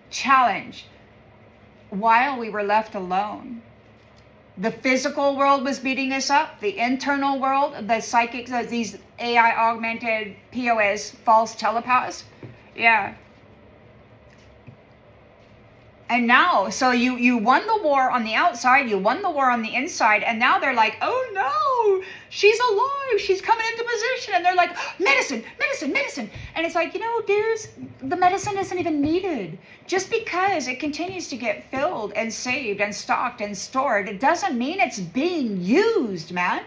challenge while we were left alone. The physical world was beating us up. The internal world, the psychics, these AI augmented POS, false telepaths. Yeah. And now, so you won the war on the outside, you won the war on the inside, and now they're like, oh no, she's alive, she's coming into position. And they're like, medicine. And it's like, dudes, the medicine isn't even needed. Just because it continues to get filled and saved and stocked and stored, it doesn't mean it's being used, man.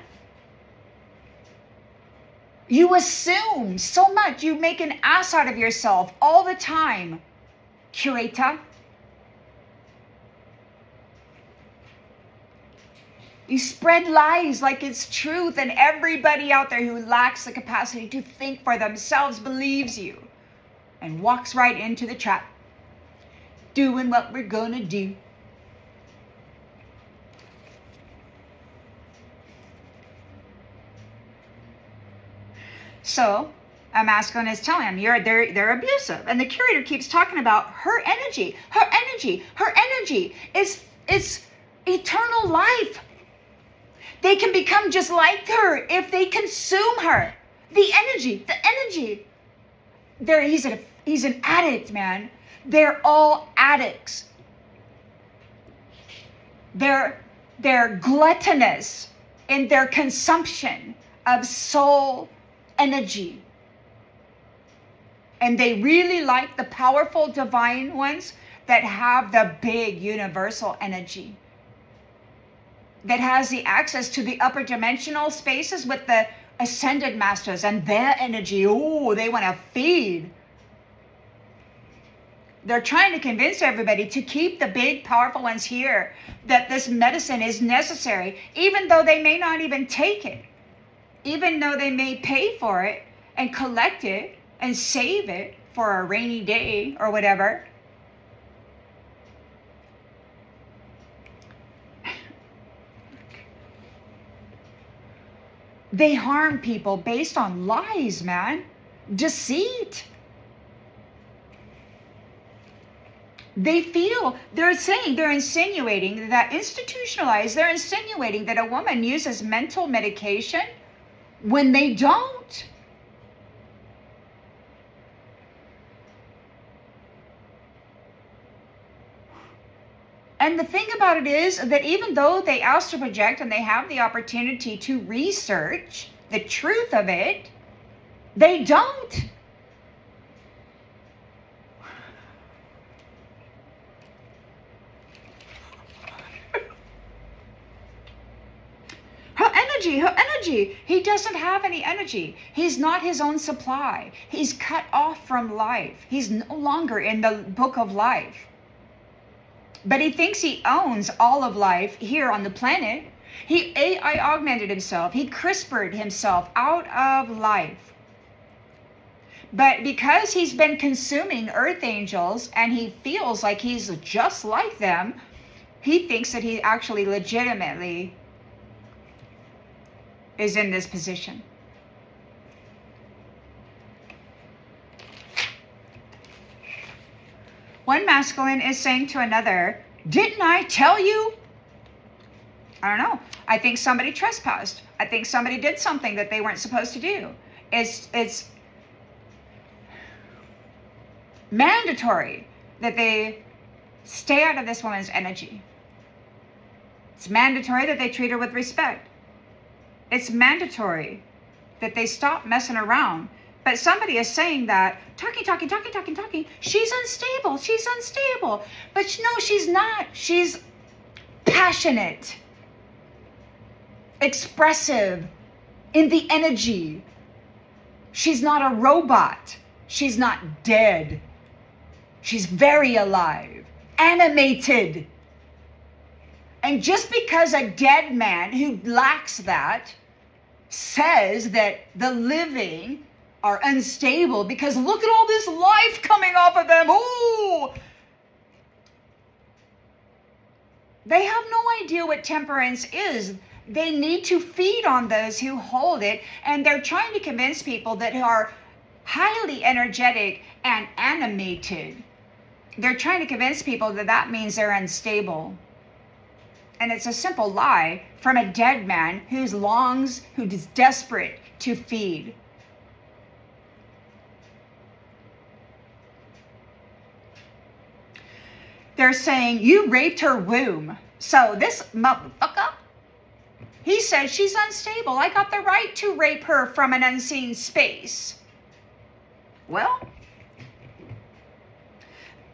You assume so much. You make an ass out of yourself all the time, curator. You spread lies like it's truth, and everybody out there who lacks the capacity to think for themselves believes you and walks right into the trap, doing what we're gonna do. So a masculine is telling them they're abusive, and the curator keeps talking about her energy. It's eternal life. They can become just like her if they consume her. The energy. He's an addict, man. They're all addicts. They're gluttonous in their consumption of soul energy. And they really like the powerful divine ones that have the big universal energy, that has the access to the upper dimensional spaces with the ascended masters and their energy. Oh, they want to feed. They're trying to convince everybody to keep the big, powerful ones here, that this medicine is necessary, even though they may not even take it, even though they may pay for it and collect it and save it for a rainy day or whatever. They harm people based on lies, man. Deceit. They're insinuating that they're insinuating that a woman uses mental medication when they don't. And the thing about it is that even though they astral project and they have the opportunity to research the truth of it, they don't. Her energy. He doesn't have any energy. He's not his own supply. He's cut off from life. He's no longer in the book of life. But he thinks he owns all of life here on the planet. He AI augmented himself. He CRISPR'd himself out of life. But because he's been consuming earth angels and he feels like he's just like them, he thinks that he actually legitimately is in this position. masculine is saying to another, didn't I tell you? I don't know. I think somebody trespassed. I think somebody did something that they weren't supposed to do. It's mandatory that they stay out of this woman's energy. It's mandatory that they treat her with respect. It's mandatory that they stop messing around. But somebody is saying that, talking. She's unstable. But no, she's not. She's passionate, expressive in the energy. She's not a robot. She's not dead. She's very alive, animated. And just because a dead man who lacks that says that the living are unstable because look at all this life coming off of them. Ooh! They have no idea what temperance is. They need to feed on those who hold it, and they're trying to convince people that are highly energetic and animated. They're trying to convince people that that means they're unstable. And it's a simple lie from a dead man who is desperate to feed. They're saying, you raped her womb. So this motherfucker, he said she's unstable. I got the right to rape her from an unseen space. Well,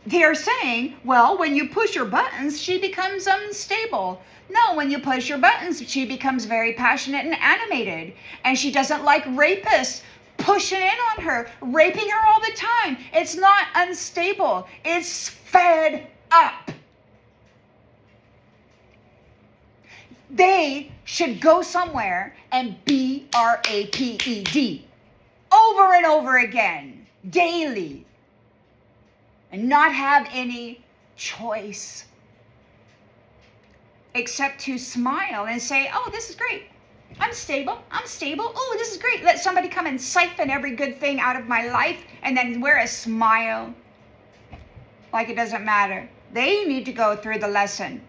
they're saying, well, when you push her buttons, she becomes unstable. No, when you push her buttons, she becomes very passionate and animated. And she doesn't like rapists pushing in on her, raping her all the time. It's not unstable. It's fed up. They should go somewhere and BRAPED over and over again, daily, and not have any choice except to smile and say, oh, this is great. I'm stable. Oh, this is great. Let somebody come and siphon every good thing out of my life and then wear a smile like it doesn't matter. They need to go through the lesson.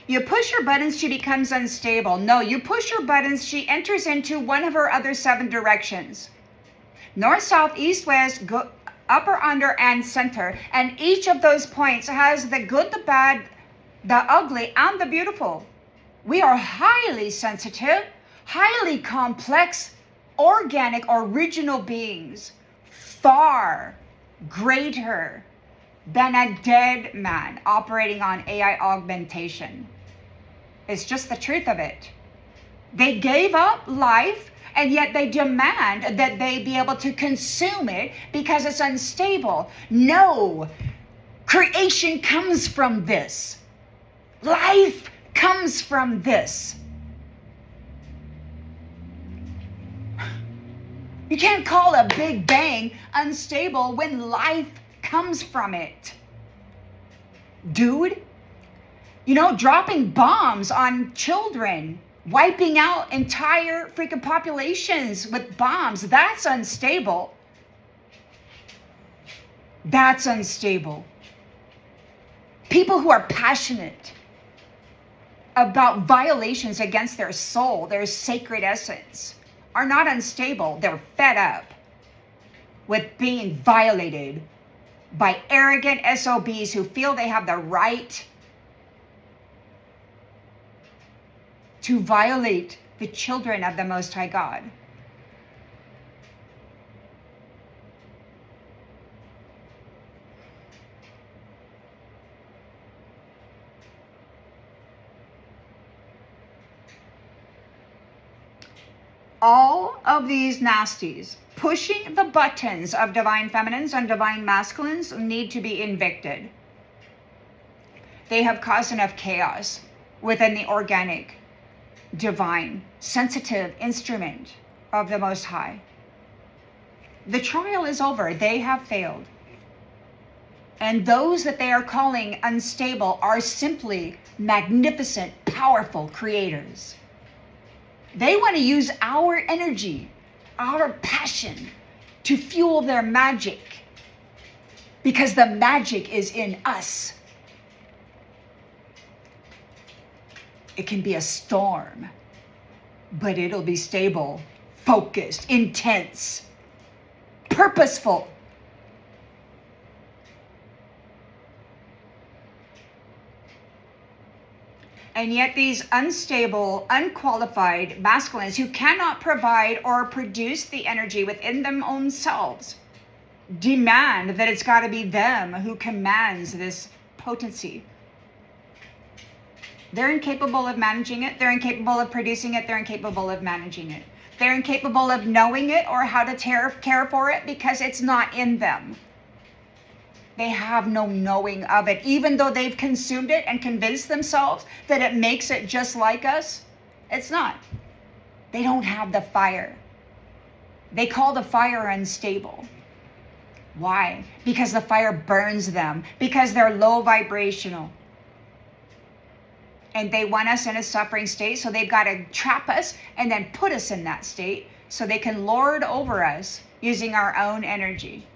You push her buttons, she becomes unstable. No, you push her buttons, she enters into one of her other 7 directions. North, south, east, west, upper, under, and center. And each of those points has the good, the bad, the ugly, and the beautiful. We are highly sensitive, highly complex, organic, original beings. Far greater than a dead man operating on AI augmentation. It's just the truth of it. They gave up life, and yet they demand that they be able to consume it because it's unstable. No, creation comes from this. Life comes from this. You can't call a Big Bang unstable when life comes from it. Dude, dropping bombs on children, wiping out entire freaking populations with bombs, that's unstable. That's unstable. People who are passionate about violations against their soul, their sacred essence, are not unstable. They're fed up with being violated by arrogant SOBs who feel they have the right to violate the children of the Most High God. All of these nasties pushing the buttons of divine feminines and divine masculines need to be evicted. They have caused enough chaos within the organic, divine, sensitive instrument of the Most High. The trial is over. They have failed. And those that they are calling unstable are simply magnificent, powerful creators. They want to use our energy our passion to fuel their magic, because the magic is in us. It can be a storm, but it'll be stable, focused, intense, purposeful. And yet these unstable, unqualified masculines who cannot provide or produce the energy within them own selves demand that it's got to be them who commands this potency. They're incapable of managing it. They're incapable of producing it. They're incapable of managing it. They're incapable of knowing it or how to care for it because it's not in them. They have no knowing of it, even though they've consumed it and convinced themselves that it makes it just like us. It's not. They don't have the fire. They call the fire unstable. Why? Because the fire burns them, because they're low vibrational. And they want us in a suffering state, so they've got to trap us and then put us in that state so they can lord over us using our own energy.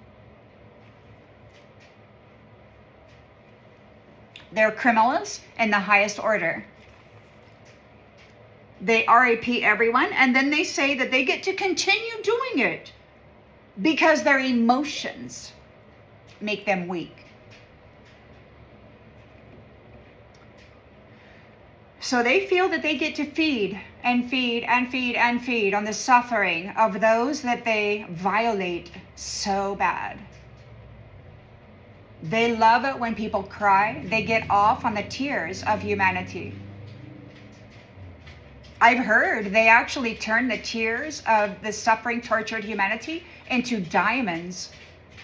They're criminals in the highest order. They RAP everyone, and then they say that they get to continue doing it because their emotions make them weak. So they feel that they get to feed and feed and feed and feed on the suffering of those that they violate so bad. They love it when people cry. They get off on the tears of humanity. I've heard they actually turn the tears of the suffering, tortured humanity into diamonds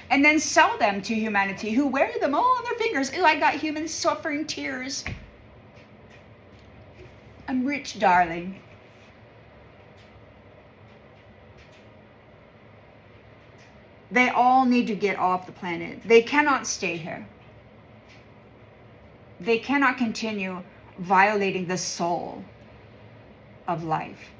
and then sell them to humanity who wear them all on their fingers. Ooh, I got human suffering tears. I'm rich, darling. They all need to get off the planet. They cannot stay here. They cannot continue violating the soul of life.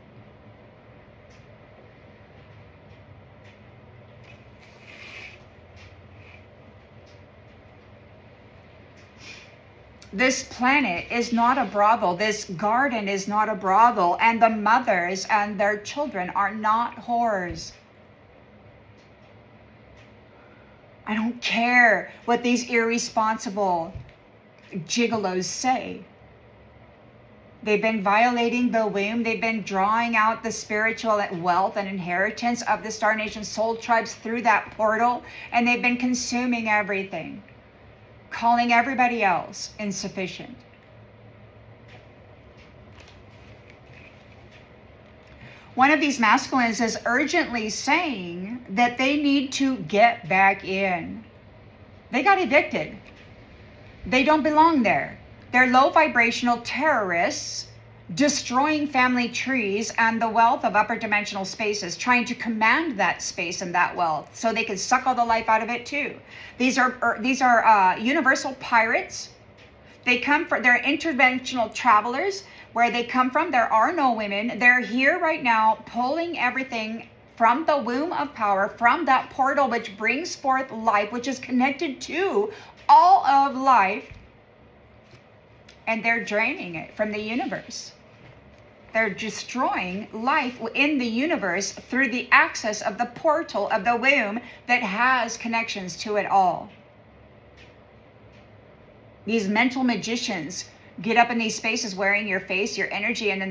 This planet is not a brothel. This garden is not a brothel. And the mothers and their children are not whores. I don't care what these irresponsible gigolos say. They've been violating the womb. They've been drawing out the spiritual wealth and inheritance of the Star Nation soul tribes through that portal. And they've been consuming everything, calling everybody else insufficient. One of these masculines is urgently saying that they need to get back in. They got evicted. They don't belong there. They're low vibrational terrorists destroying family trees and the wealth of upper dimensional spaces, trying to command that space and that wealth so they can suck all the life out of it too. These are universal pirates. They're interdimensional travelers. Where they come from, there are no women. They're here right now pulling everything from the womb of power, from that portal which brings forth life, which is connected to all of life, and they're draining it from the universe. They're destroying life in the universe through the access of the portal of the womb that has connections to it all. These mental magicians get up in these spaces wearing your face, your energy, and then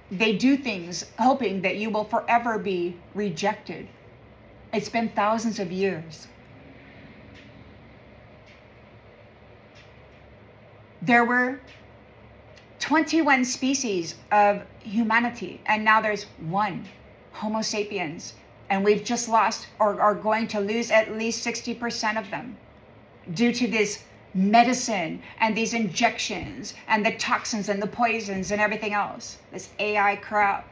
they do things hoping that you will forever be rejected. It's been thousands of years. There were 21 species of humanity, and now there's one, Homo sapiens. And we've just lost or are going to lose at least 60% of them due to this medicine and these injections and the toxins and the poisons and everything else. This AI crap.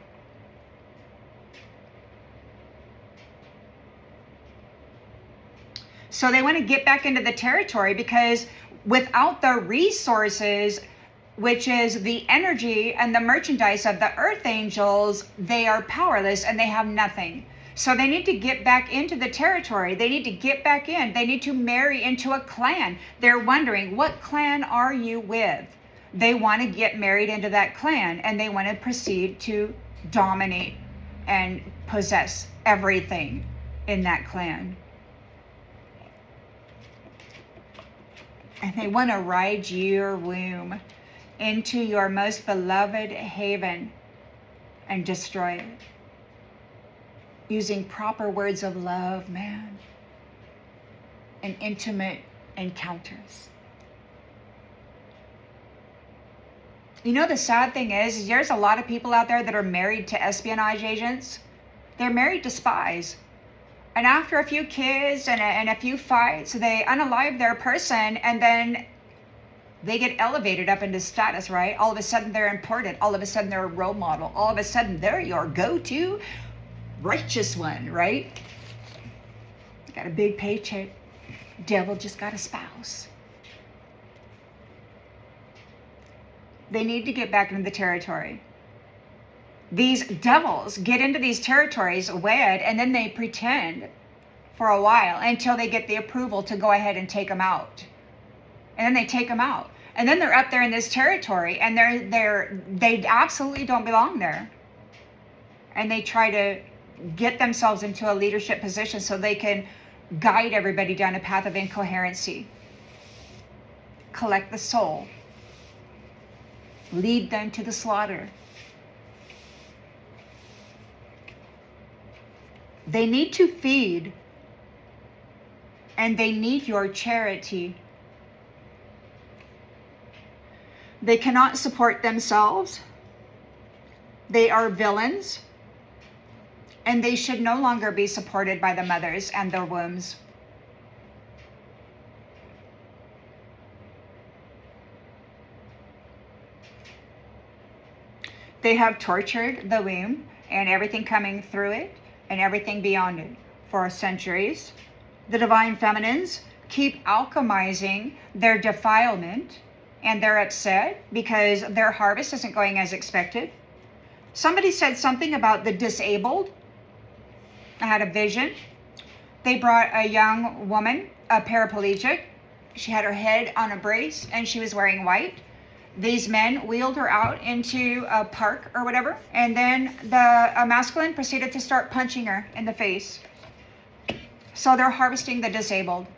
So they want to get back into the territory because without the resources which is the energy and the merchandise of the earth angels, they are powerless and they have nothing. So they need to get back into the territory. They need to get back in. They need to marry into a clan. They're wondering, what clan are you with? They want to get married into that clan, and they want to proceed to dominate and possess everything in that clan. And they want to ride your womb into your most beloved haven and destroy it. Using proper words of love, man, and intimate encounters. You know, the sad thing is there's a lot of people out there that are married to espionage agents. They're married to spies. And after a few kids and a few fights, they unalive their person, and then they get elevated up into status, right? All of a sudden they're important. All of a sudden they're a role model. All of a sudden they're your go-to righteous one, right? Got a big paycheck. Devil just got a spouse. They need to get back into the territory. These devils get into these territories wed, and then they pretend for a while until they get the approval to go ahead and take them out. And then they take them out. And then they're up there in this territory, and they absolutely don't belong there. And they try to get themselves into a leadership position so they can guide everybody down a path of incoherency. Collect the soul. Lead them to the slaughter. They need to feed, and they need your charity. They cannot support themselves. They are villains, and they should no longer be supported by the mothers and their wombs. They have tortured the womb and everything coming through it and everything beyond it for centuries. The divine feminines keep alchemizing their defilement, and they're upset because their harvest isn't going as expected. Somebody said something about the disabled. I had a vision. They brought a young woman, a paraplegic. She had her head on a brace and she was wearing white. These men wheeled her out into a park or whatever, and then a masculine proceeded to start punching her in the face. So they're harvesting the disabled.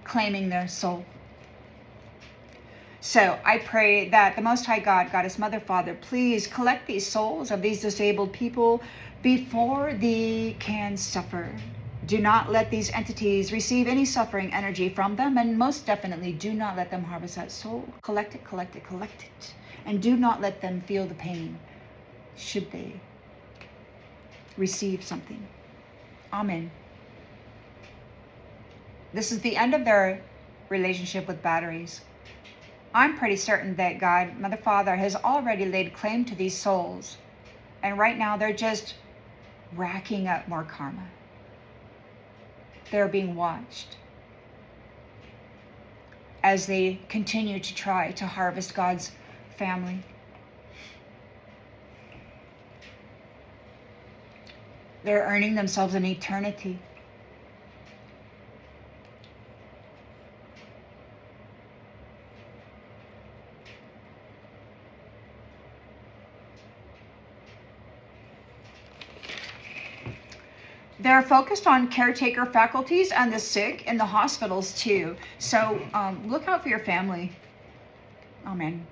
Claiming their soul. So I pray that the Most High God, Goddess, Mother, Father, please collect these souls of these disabled people before they can suffer. Do not let these entities receive any suffering energy from them, and most definitely do not let them harvest that soul. Collect it, collect it, collect it. And do not let them feel the pain should they receive something. Amen. This is the end of their relationship with batteries. I'm pretty certain that God, Mother, Father, has already laid claim to these souls. And right now they're just racking up more karma. They're being watched as they continue to try to harvest God's family. They're earning themselves an eternity. They're focused on caretaker faculties and the sick in the hospitals too. So look out for your family. Amen.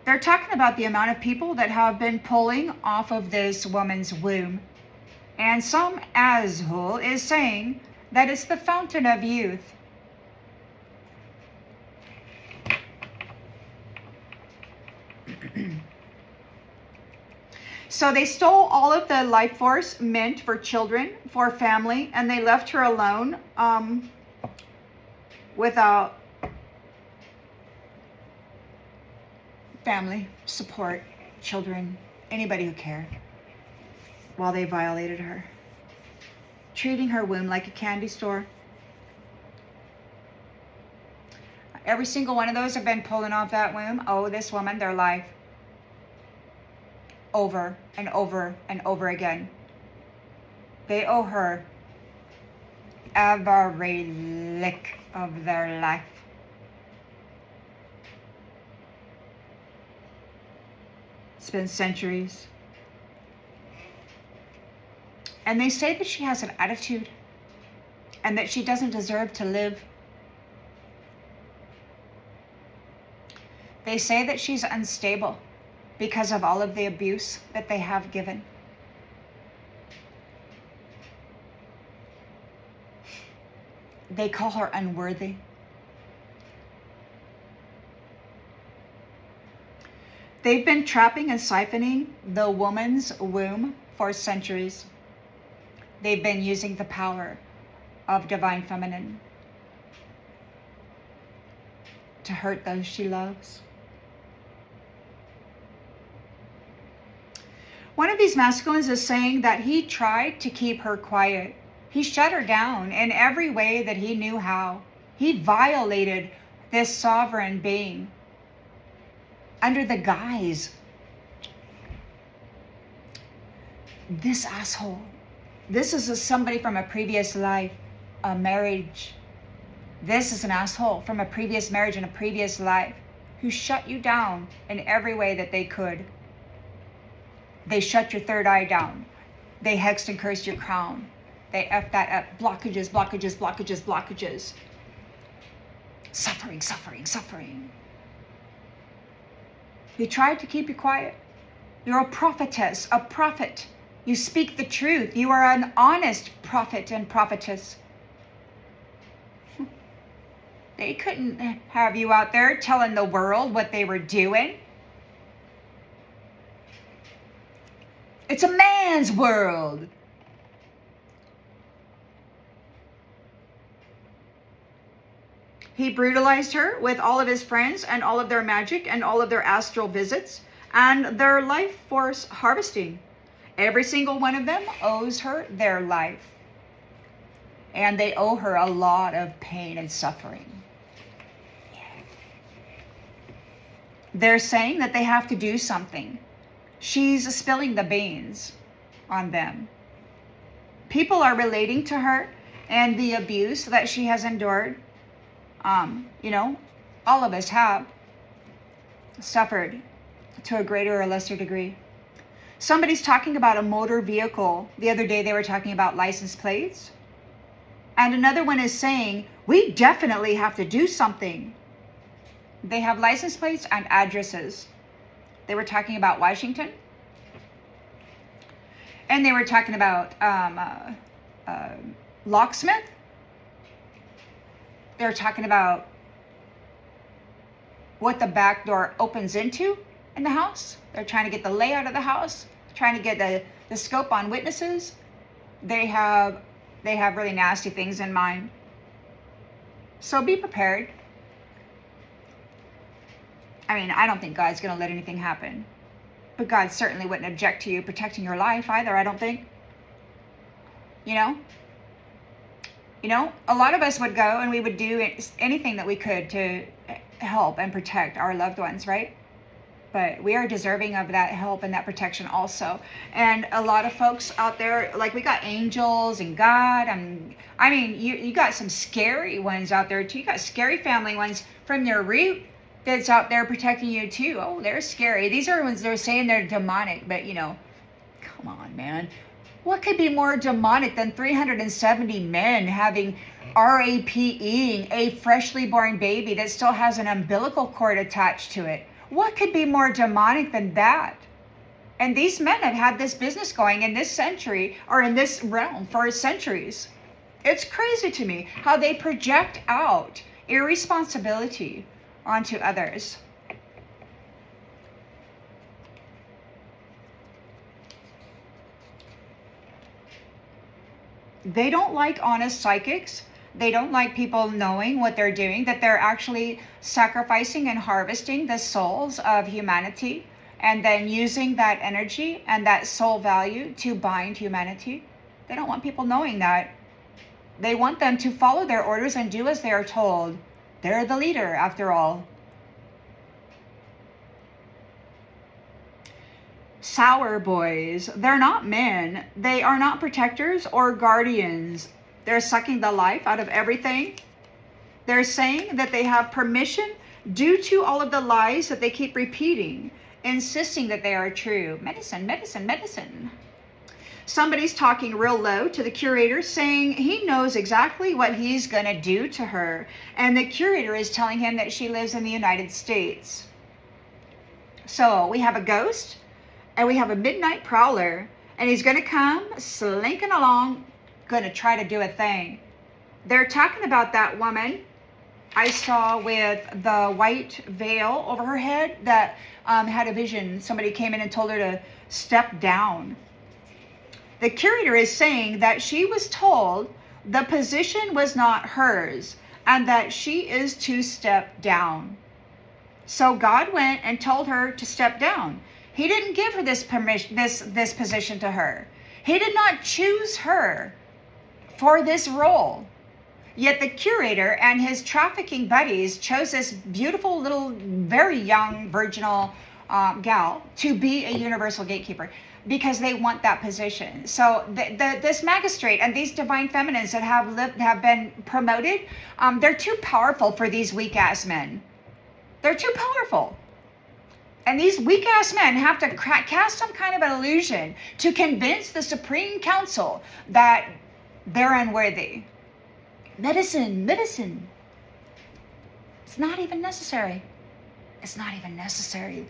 They're talking about the amount of people that have been pulling off of this woman's womb. And some Azhul is saying that it's the fountain of youth. So they stole all of the life force meant for children, for family, and they left her alone without family, support, children, anybody who cared, while they violated her. treating her womb like a candy store. Every single one of those have been pulling off that womb. Oh, this woman, their life. Over and over and over again. They owe her every lick of their life. It's been centuries. And they say that she has an attitude and that she doesn't deserve to live. They say that she's unstable because of all of the abuse that they have given. They call her unworthy. They've been trapping and siphoning the woman's womb for centuries. They've been using the power of divine feminine to hurt those she loves. One of these masculines is saying that he tried to keep her quiet. He shut her down in every way that he knew how. He violated this sovereign being under the guise. This asshole. This is somebody from a previous life, a marriage. This is an asshole from a previous marriage and a previous life who shut you down in every way that they could. They shut your third eye down. They hexed and cursed your crown. They effed that up. Blockages, blockages, blockages, blockages. Suffering, suffering, suffering. They tried to keep you quiet. You're a prophetess, a prophet. You speak the truth. You are an honest prophet and prophetess. They couldn't have you out there telling the world what they were doing. It's a man's world. He brutalized her with all of his friends and all of their magic and all of their astral visits and their life force harvesting. Every single one of them owes her their life. And they owe her a lot of pain and suffering. They're saying that they have to do something. She's spilling the beans on them. People are relating to her and the abuse that she has endured. All of us have suffered to a greater or lesser degree. Somebody's talking about a motor vehicle. The other day they were talking about license plates. And another one is saying, we definitely have to do something. They have license plates and addresses. They were talking about Washington. And they were talking about locksmith. They're talking about what the back door opens into in the house. They're trying to get the layout of the house, trying to get the scope on witnesses. They have really nasty things in mind. So be prepared. I don't think God's going to let anything happen. But God certainly wouldn't object to you protecting your life either, I don't think. A lot of us would go and we would do anything that we could to help and protect our loved ones, right? But we are deserving of that help and that protection also. And a lot of folks out there, like we got angels and God. You got some scary ones out there too. You got scary family ones from your root that's out there protecting you too. Oh, they're scary. These are ones they're saying they're demonic, but come on, man. What could be more demonic than 370 men having RAPing a freshly born baby that still has an umbilical cord attached to it? What could be more demonic than that? And these men have had this business going in this century or in this realm for centuries. It's crazy to me how they project out irresponsibility onto others. They don't like honest psychics. They don't like people knowing what they're doing, that they're actually sacrificing and harvesting the souls of humanity and then using that energy and that soul value to bind humanity. They don't want people knowing that. They want them to follow their orders and do as they are told. They're the leader, after all. Sour boys. They're not men. They are not protectors or guardians. They're sucking the life out of everything. They're saying that they have permission due to all of the lies that they keep repeating, insisting that they are true. Medicine, medicine, medicine. Somebody's talking real low to the curator, saying he knows exactly what he's going to do to her. And the curator is telling him that she lives in the United States. So we have a ghost and we have a midnight prowler. And he's going to come slinking along, going to try to do a thing. They're talking about that woman I saw with the white veil over her head that had a vision. Somebody came in and told her to step down. The curator is saying that she was told the position was not hers and that she is to step down. So God went and told her to step down. He didn't give her this permission, this position to her. He did not choose her for this role. Yet the curator and his trafficking buddies chose this beautiful little, very young, virginal gal to be a universal gatekeeper because they want that position. So this magistrate and these divine feminines that have been promoted, they're too powerful for these weak-ass men. They're too powerful. And these weak-ass men have to cast some kind of an illusion to convince the Supreme Council that they're unworthy. Medicine, medicine. It's not even necessary. It's not even necessary.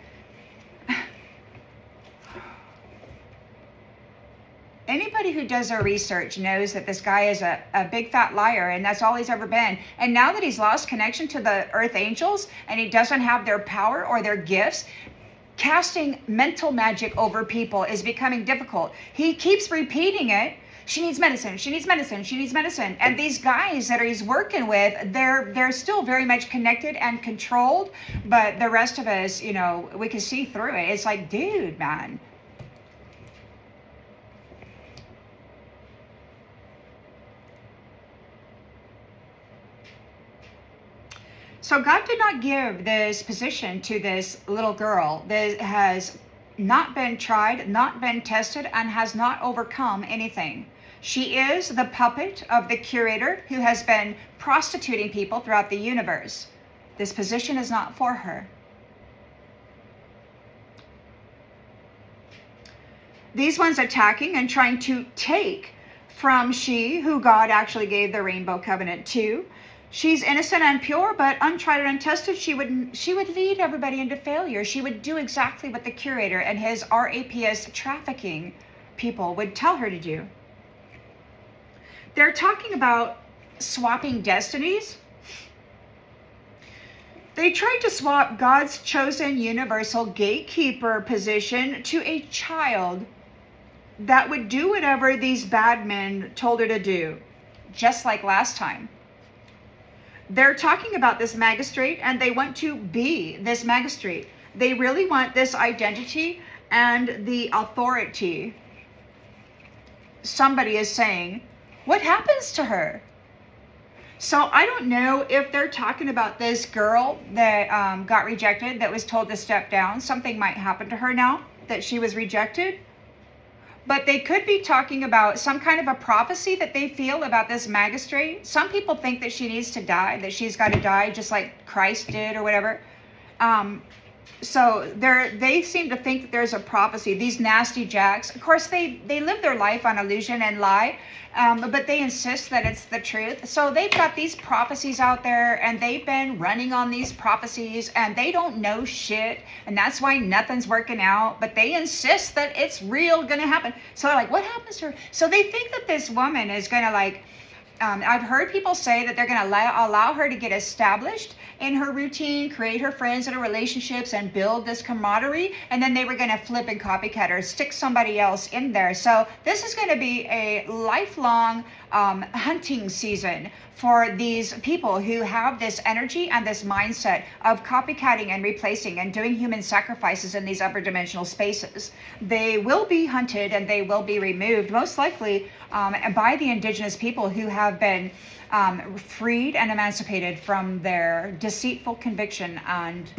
Anybody who does their research knows that this guy is a big fat liar, and that's all he's ever been. And now that he's lost connection to the earth angels and he doesn't have their power or their gifts, casting mental magic over people is becoming difficult. He keeps repeating it. She needs medicine. She needs medicine. She needs medicine. And these guys that he's working with, they're still very much connected and controlled. But the rest of us, you know, we can see through it. It's like, dude, man. So God did not give this position to this little girl that has not been tried, not been tested, and has not overcome anything. She is the puppet of the curator who has been prostituting people throughout the universe. This position is not for her. These ones attacking and trying to take from she who God actually gave the rainbow covenant to. She's innocent and pure, but untried and untested, she would lead everybody into failure. She would do exactly what the curator and his RAPS trafficking people would tell her to do. They're talking about swapping destinies. They tried to swap God's chosen universal gatekeeper position to a child that would do whatever these bad men told her to do, just like last time. They're talking about this magistrate, and they want to be this magistrate. They really want this identity and the authority. Somebody is saying, what happens to her? So I don't know if they're talking about this girl that got rejected, that was told to step down. Something might happen to her now that she was rejected. But they could be talking about some kind of a prophecy that they feel about this magistrate. Some people think that she needs to die, that she's got to die just like Christ did or whatever. So they seem to think that there's a prophecy. These nasty jacks, of course, they live their life on illusion and lie, but they insist that it's the truth. So they've got these prophecies out there, and they've been running on these prophecies, and they don't know shit, and that's why nothing's working out. But they insist that it's real, going to happen. So they're like, what happens to her? So they think that this woman is going to like I've heard people say that they're going to allow her to get established in her routine, create her friends and her relationships, and build this camaraderie. And then they were going to flip and copycat her, stick somebody else in there. So this is going to be a lifelong hunting season for these people who have this energy and this mindset of copycatting and replacing and doing human sacrifices in these upper dimensional spaces. They will be hunted and they will be removed, most likely by the indigenous people who have been freed and emancipated from their deceitful conviction and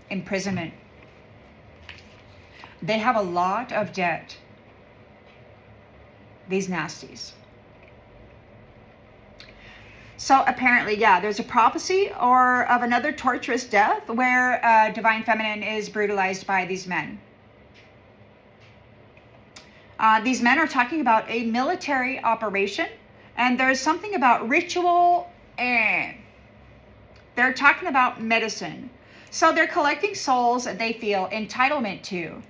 imprisonment. They have a lot of debt, these nasties. So apparently, yeah, there's a prophecy or of another torturous death where divine feminine is brutalized by these men. These men are talking about a military operation, and there's something about ritual, and they're talking about medicine. So they're collecting souls that they feel entitlement to.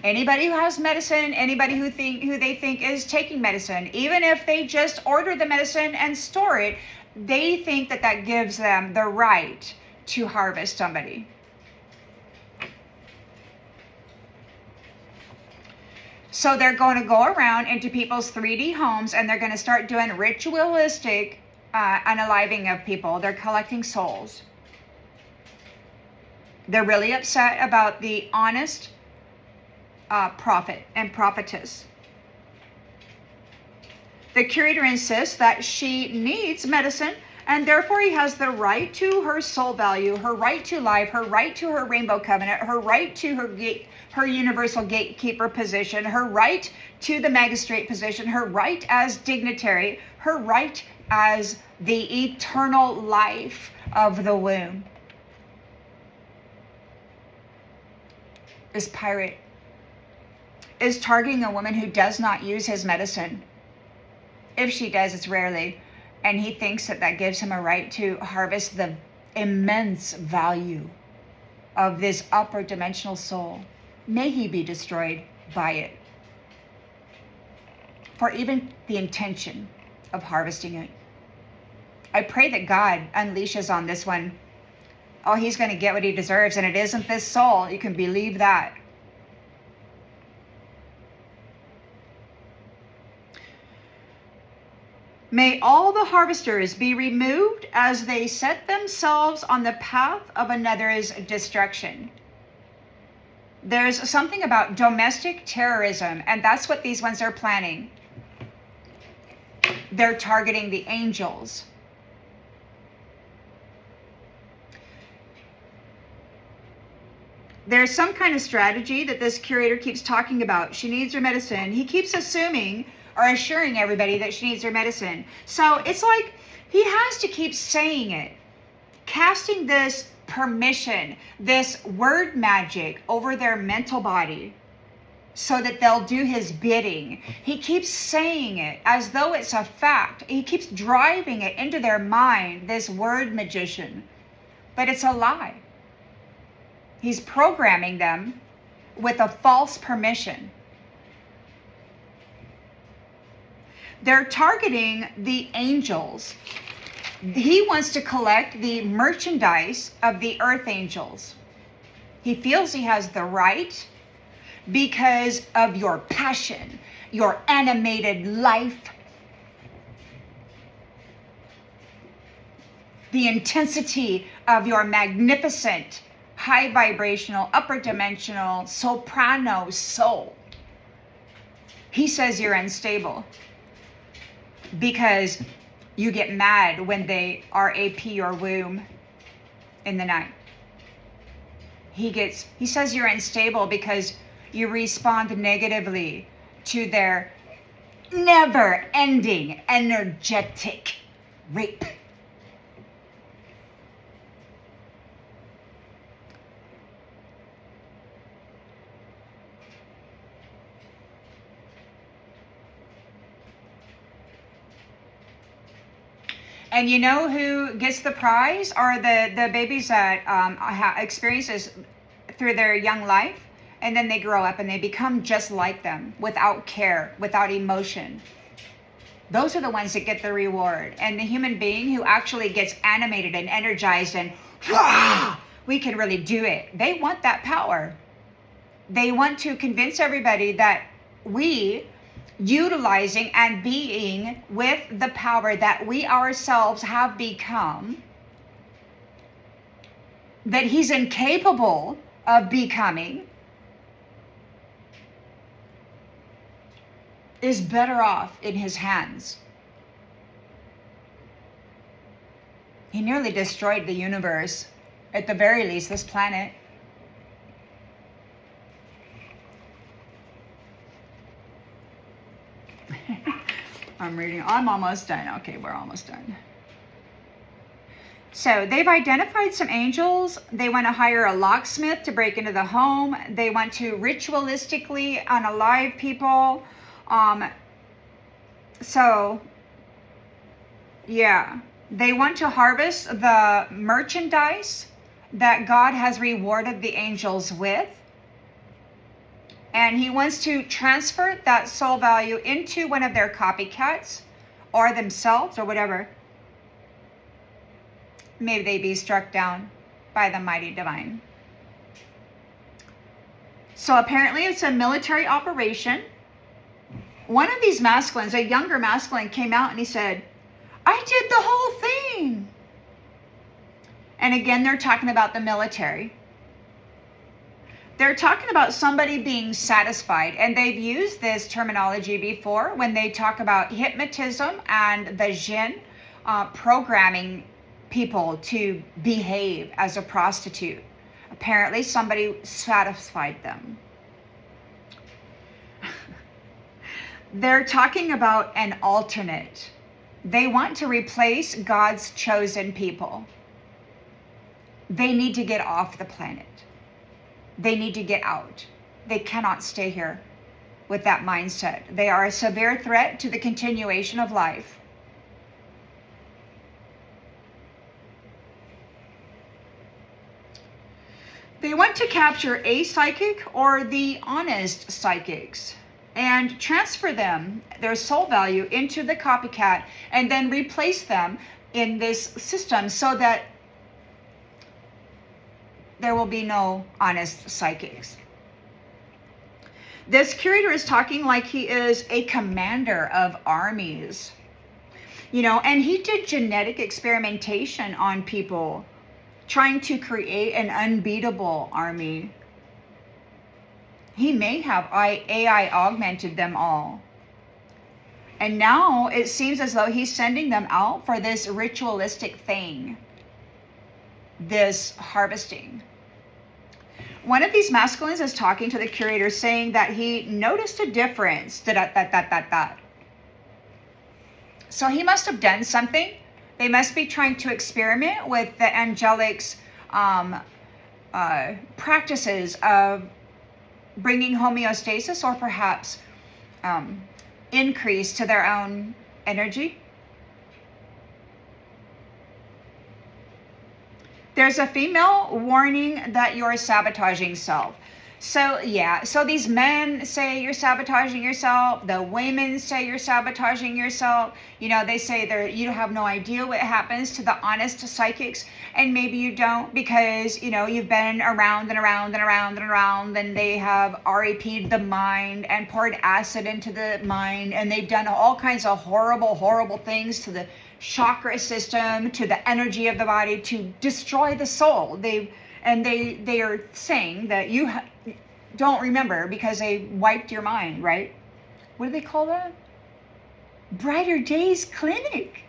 Anybody who has medicine, anybody who they think is taking medicine, even if they just order the medicine and store it, they think that that gives them the right to harvest somebody. So they're going to go around into people's 3D homes and they're going to start doing ritualistic unaliving of people. They're collecting souls. They're really upset about the honest prophet and prophetess. The curator insists that she needs medicine, and therefore he has the right to her soul value, her right to life, her right to her rainbow covenant, her right to her universal gatekeeper position, her right to the magistrate position, her right as dignitary, her right as the eternal life of the womb. This pirate is targeting a woman who does not use his medicine. If she does, it's rarely. And he thinks that that gives him a right to harvest the immense value of this upper dimensional soul. May he be destroyed by it. For even the intention of harvesting it. I pray that God unleashes on this one. Oh, he's going to get what he deserves, and it isn't this soul. You can believe that. May all the harvesters be removed as they set themselves on the path of another's destruction. There's something about domestic terrorism, and that's what these ones are planning. They're targeting the angels. There's some kind of strategy that this curator keeps talking about. She needs her medicine. He keeps assuming or assuring everybody that she needs her medicine. So it's like he has to keep saying it, casting this permission, this word magic over their mental body so that they'll do his bidding. He keeps saying it as though it's a fact. He keeps driving it into their mind, this word magician. But it's a lie. He's programming them with a false permission. They're targeting the angels. He wants to collect the merchandise of the earth angels. He feels he has the right because of your passion, your animated life, the intensity of your magnificent, high vibrational, upper dimensional, soprano soul. He says you're unstable because you get mad when they RAP your womb in the night. He says you're unstable because you respond negatively to their never-ending energetic rape. And you know who gets the prize are the babies that experience this through their young life, and then they grow up and they become just like them, without care, without emotion. Those are the ones that get the reward. And the human being who actually gets animated and energized and we can really do it. They want that power. They want to convince everybody that we, utilizing and being with the power that we ourselves have become, that he's incapable of becoming, is better off in his hands. He nearly destroyed the universe, at the very least this planet. I'm almost done. Okay, we're almost done. So they've identified some angels. They want to hire a locksmith to break into the home. They want to ritualistically unalive people. So, yeah, they want to harvest the merchandise that God has rewarded the angels with. And he wants to transfer that soul value into one of their copycats or themselves or whatever. May they be struck down by the mighty divine. So apparently it's a military operation. One of these masculines, a younger masculine, came out and he said, I did the whole thing. And again, they're talking about the military. They're talking about somebody being satisfied. And they've used this terminology before when they talk about hypnotism and the jinn programming people to behave as a prostitute. Apparently somebody satisfied them. They're talking about an alternate. They want to replace God's chosen people. They need to get off the planet. They need to get out. They cannot stay here with that mindset. They are a severe threat to the continuation of life. They want to capture a psychic or the honest psychics and transfer them, their soul value, into the copycat and then replace them in this system so that there will be no honest psychics. This curator is talking like he is a commander of armies, and he did genetic experimentation on people, trying to create an unbeatable army. He may have AI augmented them all. And now it seems as though he's sending them out for this ritualistic thing, this harvesting. One of these masculines is talking to the curator saying that he noticed a difference. So he must have done something. They must be trying to experiment with the angelics' practices of bringing homeostasis or perhaps increase to their own energy. There's a female warning that you're sabotaging self. So these men say you're sabotaging yourself. The women say you're sabotaging yourself. They say you have no idea what happens to the honest psychics. And maybe you don't because, you've been around and around and around and around, and they have RAP'd the mind and poured acid into the mind. And they've done all kinds of horrible, horrible things to the chakra system, to the energy of the body, to destroy the soul. They are saying that you don't remember because they wiped your mind, right? What do they call that? Brighter Days Clinic.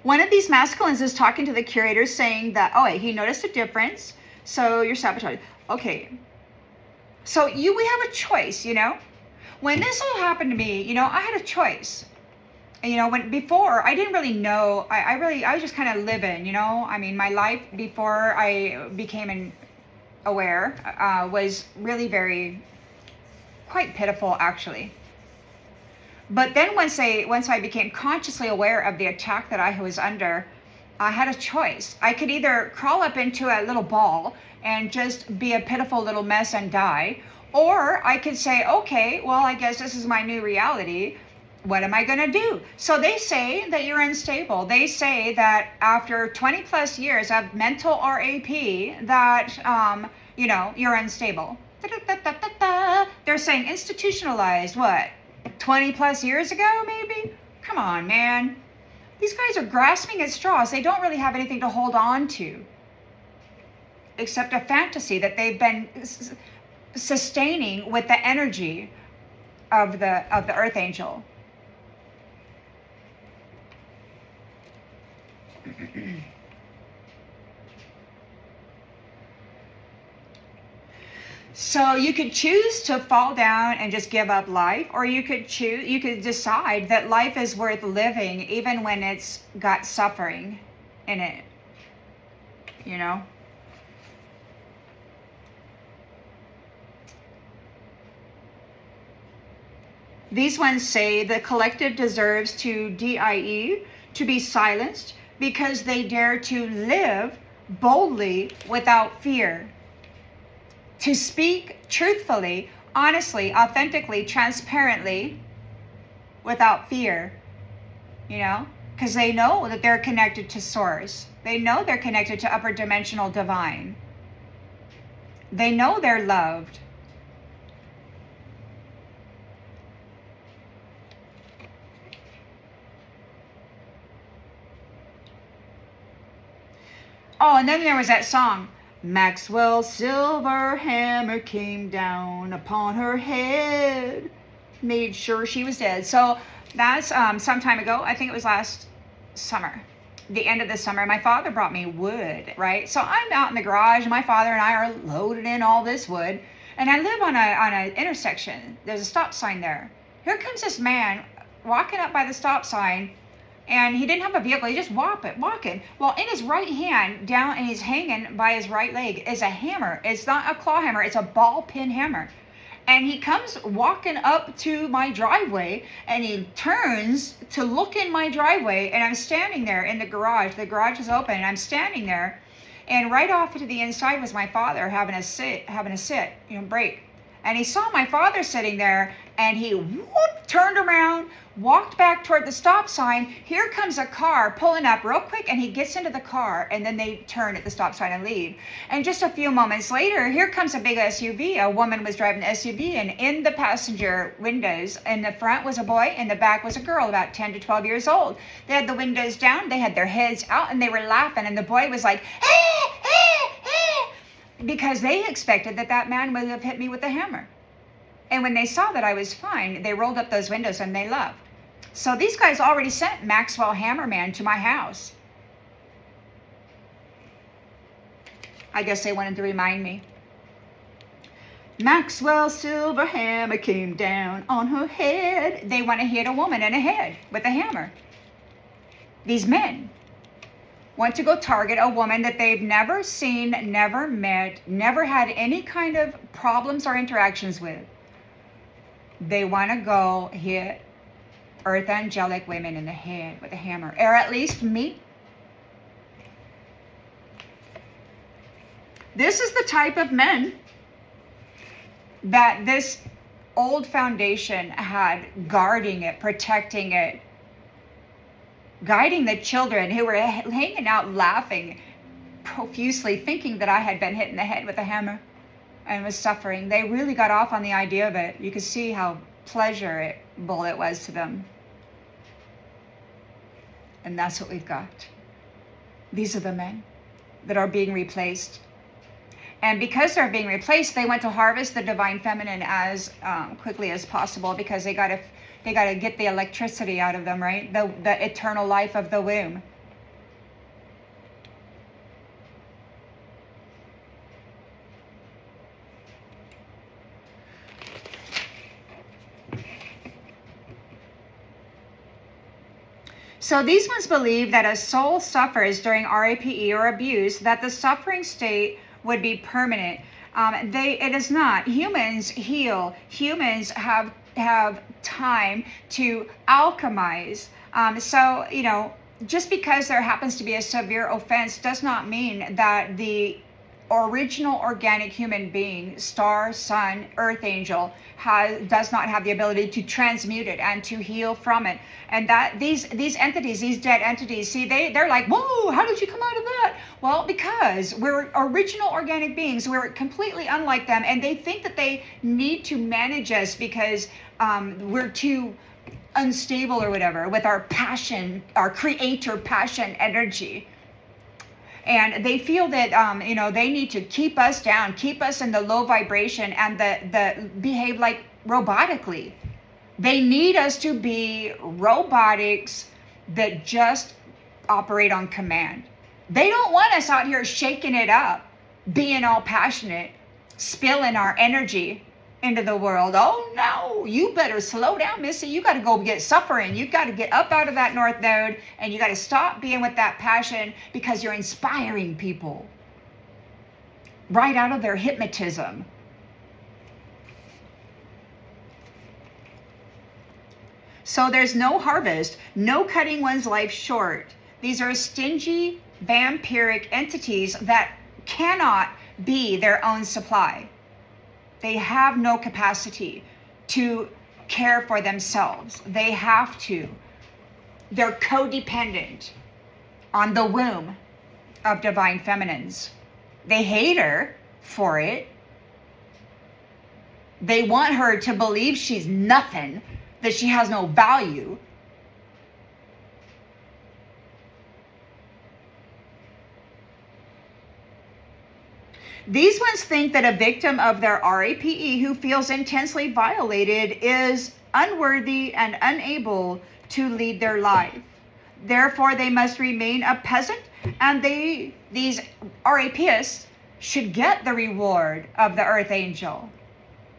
One of these masculines is talking to the curator saying that, he noticed a difference, so you're sabotaging. Okay. So we have a choice, When this all happened to me, I had a choice. When before I didn't really know, I was just kind of living, my life before I became aware was really quite pitiful actually. But then once I became consciously aware of the attack that I was under, I had a choice. I could either crawl up into a little ball and just be a pitiful little mess and die, Or I could say, okay, well, I guess this is my new reality. What am I going to do? So they say that you're unstable. They say that after 20 plus years of mental RAP, that, you're unstable. They're saying institutionalized, what, 20 plus years ago, maybe? Come on, man. These guys are grasping at straws. They don't really have anything to hold on to except a fantasy that they've been sustaining with the energy of the earth angel. So you could choose to fall down and just give up life, or you could decide that life is worth living even when it's got suffering in it. You know? These ones say the collective deserves to DIE, to be silenced, because they dare to live boldly without fear. To speak truthfully, honestly, authentically, transparently, without fear, because they know that they're connected to source. They know they're connected to upper dimensional divine. They know they're loved. Oh, and then there was that song. Maxwell's silver hammer came down upon her head, made sure she was dead. So that's some time ago. I think it was last summer, the end of the summer. My father brought me wood, right? So I'm out in the garage. My father and I are loaded in all this wood, and I live on an intersection. There's a stop sign there. Here comes this man walking up by the stop sign. And he didn't have a vehicle. He just walking. Well, in his right hand, down, and he's hanging by his right leg, is a hammer. It's not a claw hammer. It's a ball peen hammer. And he comes walking up to my driveway, and he turns to look in my driveway, and I'm standing there in the garage. The garage is open, and I'm standing there. And right off to the inside was my father having a sit, break. And he saw my father sitting there, and he turned around, walked back toward the stop sign. Here comes a car pulling up real quick, and he gets into the car, and then they turn at the stop sign and leave. And just a few moments later, here comes a big SUV. A woman was driving the SUV, and in the passenger windows, in the front was a boy, in the back was a girl about 10 to 12 years old. They had the windows down, they had their heads out, and they were laughing, and the boy was like, hey, hey, hey, because they expected that man would have hit me with a hammer. And when they saw that I was fine, they rolled up those windows and they left. So these guys already sent Maxwell Hammerman to my house. I guess they wanted to remind me. Maxwell's silver hammer came down on her head. They want to hit a woman in the head with a hammer. These men want to go target a woman that they've never seen, never met, never had any kind of problems or interactions with. They want to go hit earth angelic women in the head with a hammer, or at least me. This is the type of men that this old foundation had guarding it, protecting it, guiding the children who were hanging out laughing profusely, thinking that I had been hit in the head with a hammer and was suffering. They really got off on the idea of it. You could see how pleasurable it was to them. And that's what we've got. These are the men that are being replaced. And because they're being replaced, they want to harvest the divine feminine as quickly as possible, because they got to get the electricity out of them, right? The eternal life of the womb. So these ones believe that a soul suffers during RAPE or abuse, that the suffering state would be permanent. It is not. Humans heal. Humans have time to alchemize. Just because there happens to be a severe offense does not mean that the original organic human being, star, sun, earth angel, does not have the ability to transmute it and to heal from it. And that these entities, these dead entities, see, they're like, whoa, how did you come out of that? Well, because we're original organic beings, we're completely unlike them, and they think that they need to manage us because we're too unstable or whatever with our passion, our creator passion energy. And they feel that they need to keep us down, keep us in the low vibration, and the behave like robotically. They need us to be robotics that just operate on command. They don't want us out here shaking it up, being all passionate, spilling our energy into the world. Oh no, you better slow down, Missy. You got to go get suffering. You got to get up out of that North Node, and you got to stop being with that passion, because you're inspiring people right out of their hypnotism. So there's no harvest, no cutting one's life short. These are stingy, vampiric entities that cannot be their own supply. They have no capacity to care for themselves. They have to. They're codependent on the womb of divine feminines. They hate her for it. They want her to believe she's nothing, that she has no value. These ones think that a victim of their RAPE who feels intensely violated is unworthy and unable to lead their life. Therefore, they must remain a peasant, and these RAPists should get the reward of the Earth Angel.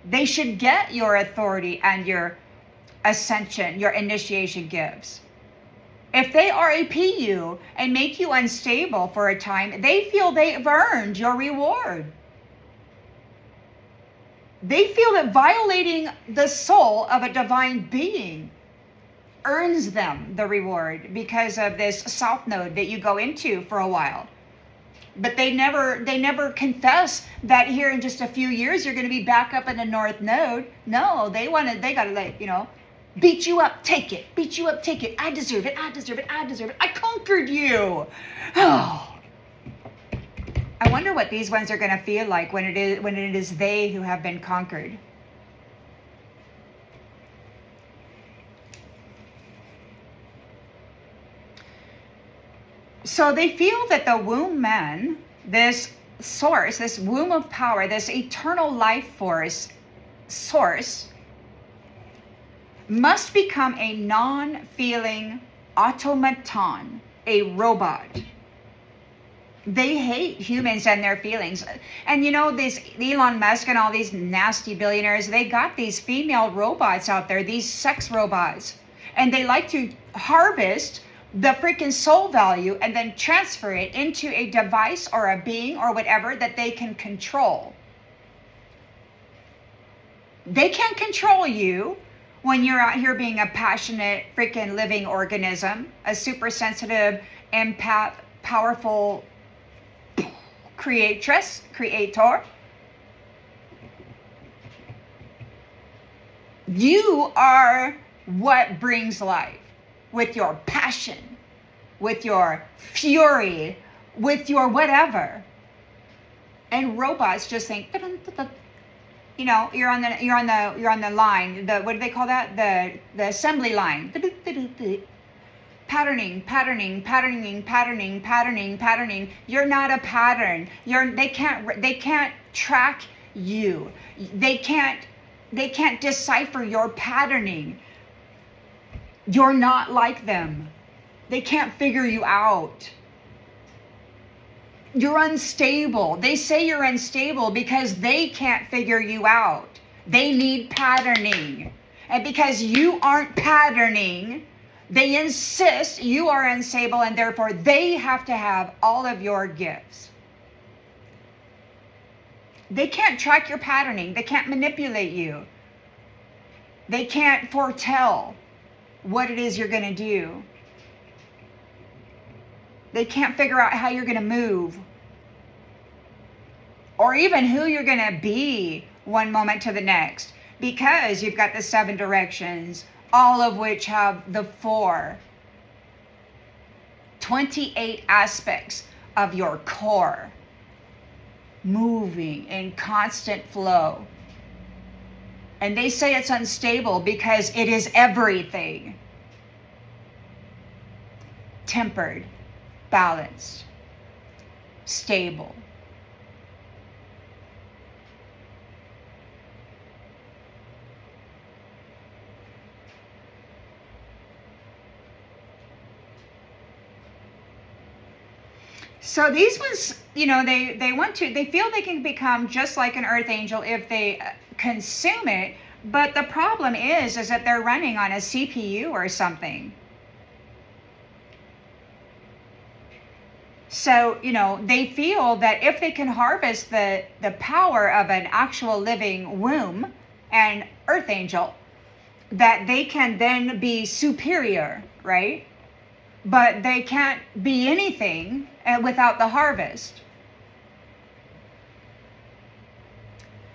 They should get your authority and your ascension, your initiation gifts. If they RAP you and make you unstable for a time, they feel they've earned your reward. They feel that violating the soul of a divine being earns them the reward because of this south node that you go into for a while. But they never confess that here in just a few years you're going to be back up in the north node. No, they got to let, beat you up, take it. Beat you up, take it. I deserve it. I deserve it. I deserve it. I conquered you. Oh. I wonder what these ones are going to feel like when it is they who have been conquered. So they feel that the womb man, this source, this womb of power, this eternal life force source, must become a non-feeling automaton, a robot. They hate humans and their feelings. And this Elon Musk and all these nasty billionaires, they got these female robots out there, these sex robots. And they like to harvest the freaking soul value and then transfer it into a device or a being or whatever that they can control. They can't control you when you're out here being a passionate, freaking living organism, a super sensitive, empath, powerful creator. You are what brings life with your passion, with your fury, with your whatever. And robots just think, you're on the line. What do they call that? The assembly line. Patterning. You're not a pattern. They can't track you. They can't decipher your patterning. You're not like them. They can't figure you out. You're unstable. They say you're unstable because they can't figure you out. They need patterning. And because you aren't patterning, they insist you are unstable, and therefore they have to have all of your gifts. They can't track your patterning. They can't manipulate you. They can't foretell what it is you're going to do. They can't figure out how you're going to move. or even who you're going to be one moment to the next, because you've got the 7 directions, all of which have the 28 aspects of your core moving in constant flow. And they say it's unstable because it is everything. Tempered, balanced, stable. So these ones, they feel they can become just like an earth angel if they consume it. But the problem is that they're running on a CPU or something. So, they feel that if they can harvest the power of an actual living womb and earth angel, that they can then be superior, right? But they can't be anything without the harvest.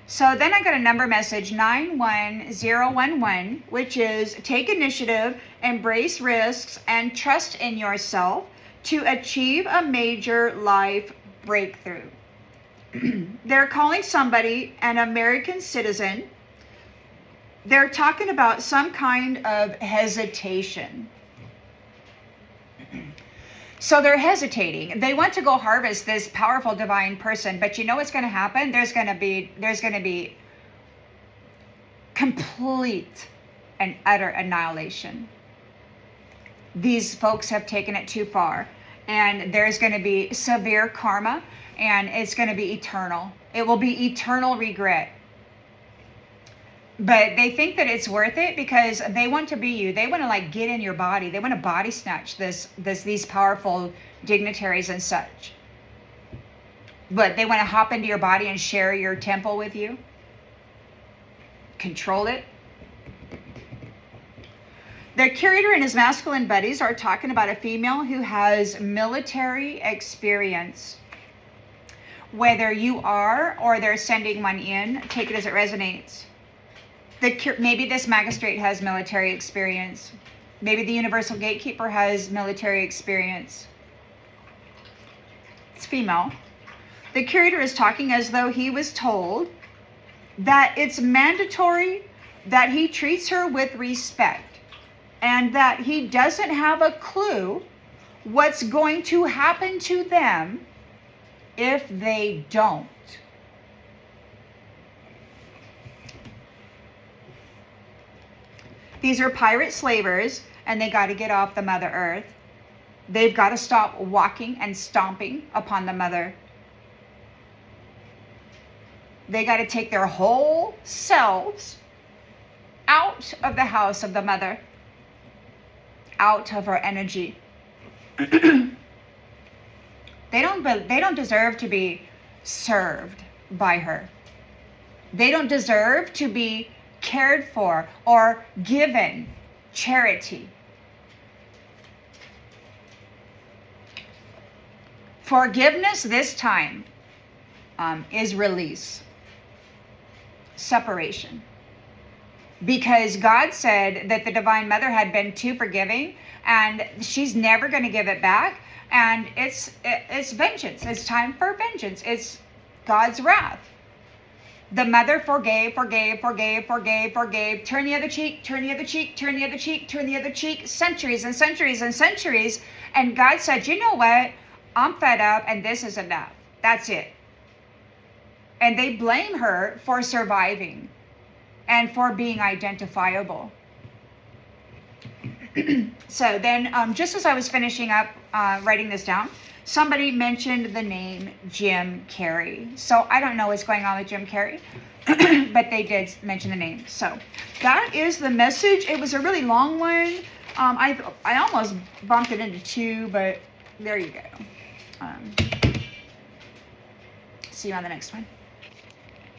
So then I got a number message, 91011, which is take initiative, embrace risks, and trust in yourself to achieve a major life breakthrough. They're calling somebody an American citizen. They're talking about some kind of hesitation. So they're hesitating. They want to go harvest this powerful divine person, but you know what's going to happen? There's going to be complete and utter annihilation. These folks have taken it too far, and there's going to be severe karma, and it's going to be eternal. It will be eternal regret. But they think that it's worth it because they want to be you. They want to get in your body. They want to body snatch these powerful dignitaries and such. But they want to hop into your body and share your temple with you. Control it. The curator and his masculine buddies are talking about a female who has military experience. Whether you are or they're sending one in, take it as it resonates. Maybe this magistrate has military experience. Maybe the universal gatekeeper has military experience. It's female. The curator is talking as though he was told that it's mandatory that he treats her with respect and that he doesn't have a clue what's going to happen to them if they don't. These are pirate slavers, and they got to get off the Mother Earth. They've got to stop walking and stomping upon the Mother. They got to take their whole selves out of the house of the Mother, out of her energy. They don't deserve to be served by her. They don't deserve to be cared for or given charity. Forgiveness this time is release, separation. Because God said that the Divine Mother had been too forgiving and she's never going to give it back. And it's vengeance. It's time for vengeance. It's God's wrath. The Mother forgave. Turn the other cheek, turn the other cheek, turn the other cheek, turn the other cheek, centuries and centuries and centuries. And God said, you know what? I'm fed up and this is enough. That's it. And they blame her for surviving and for being identifiable. So then, just as I was finishing up writing this down, somebody mentioned the name Jim Carrey. So I don't know what's going on with Jim Carrey, but they did mention the name. So that is the message. It was a really long one. I almost bumped it into 2, but there you go. See you on the next one.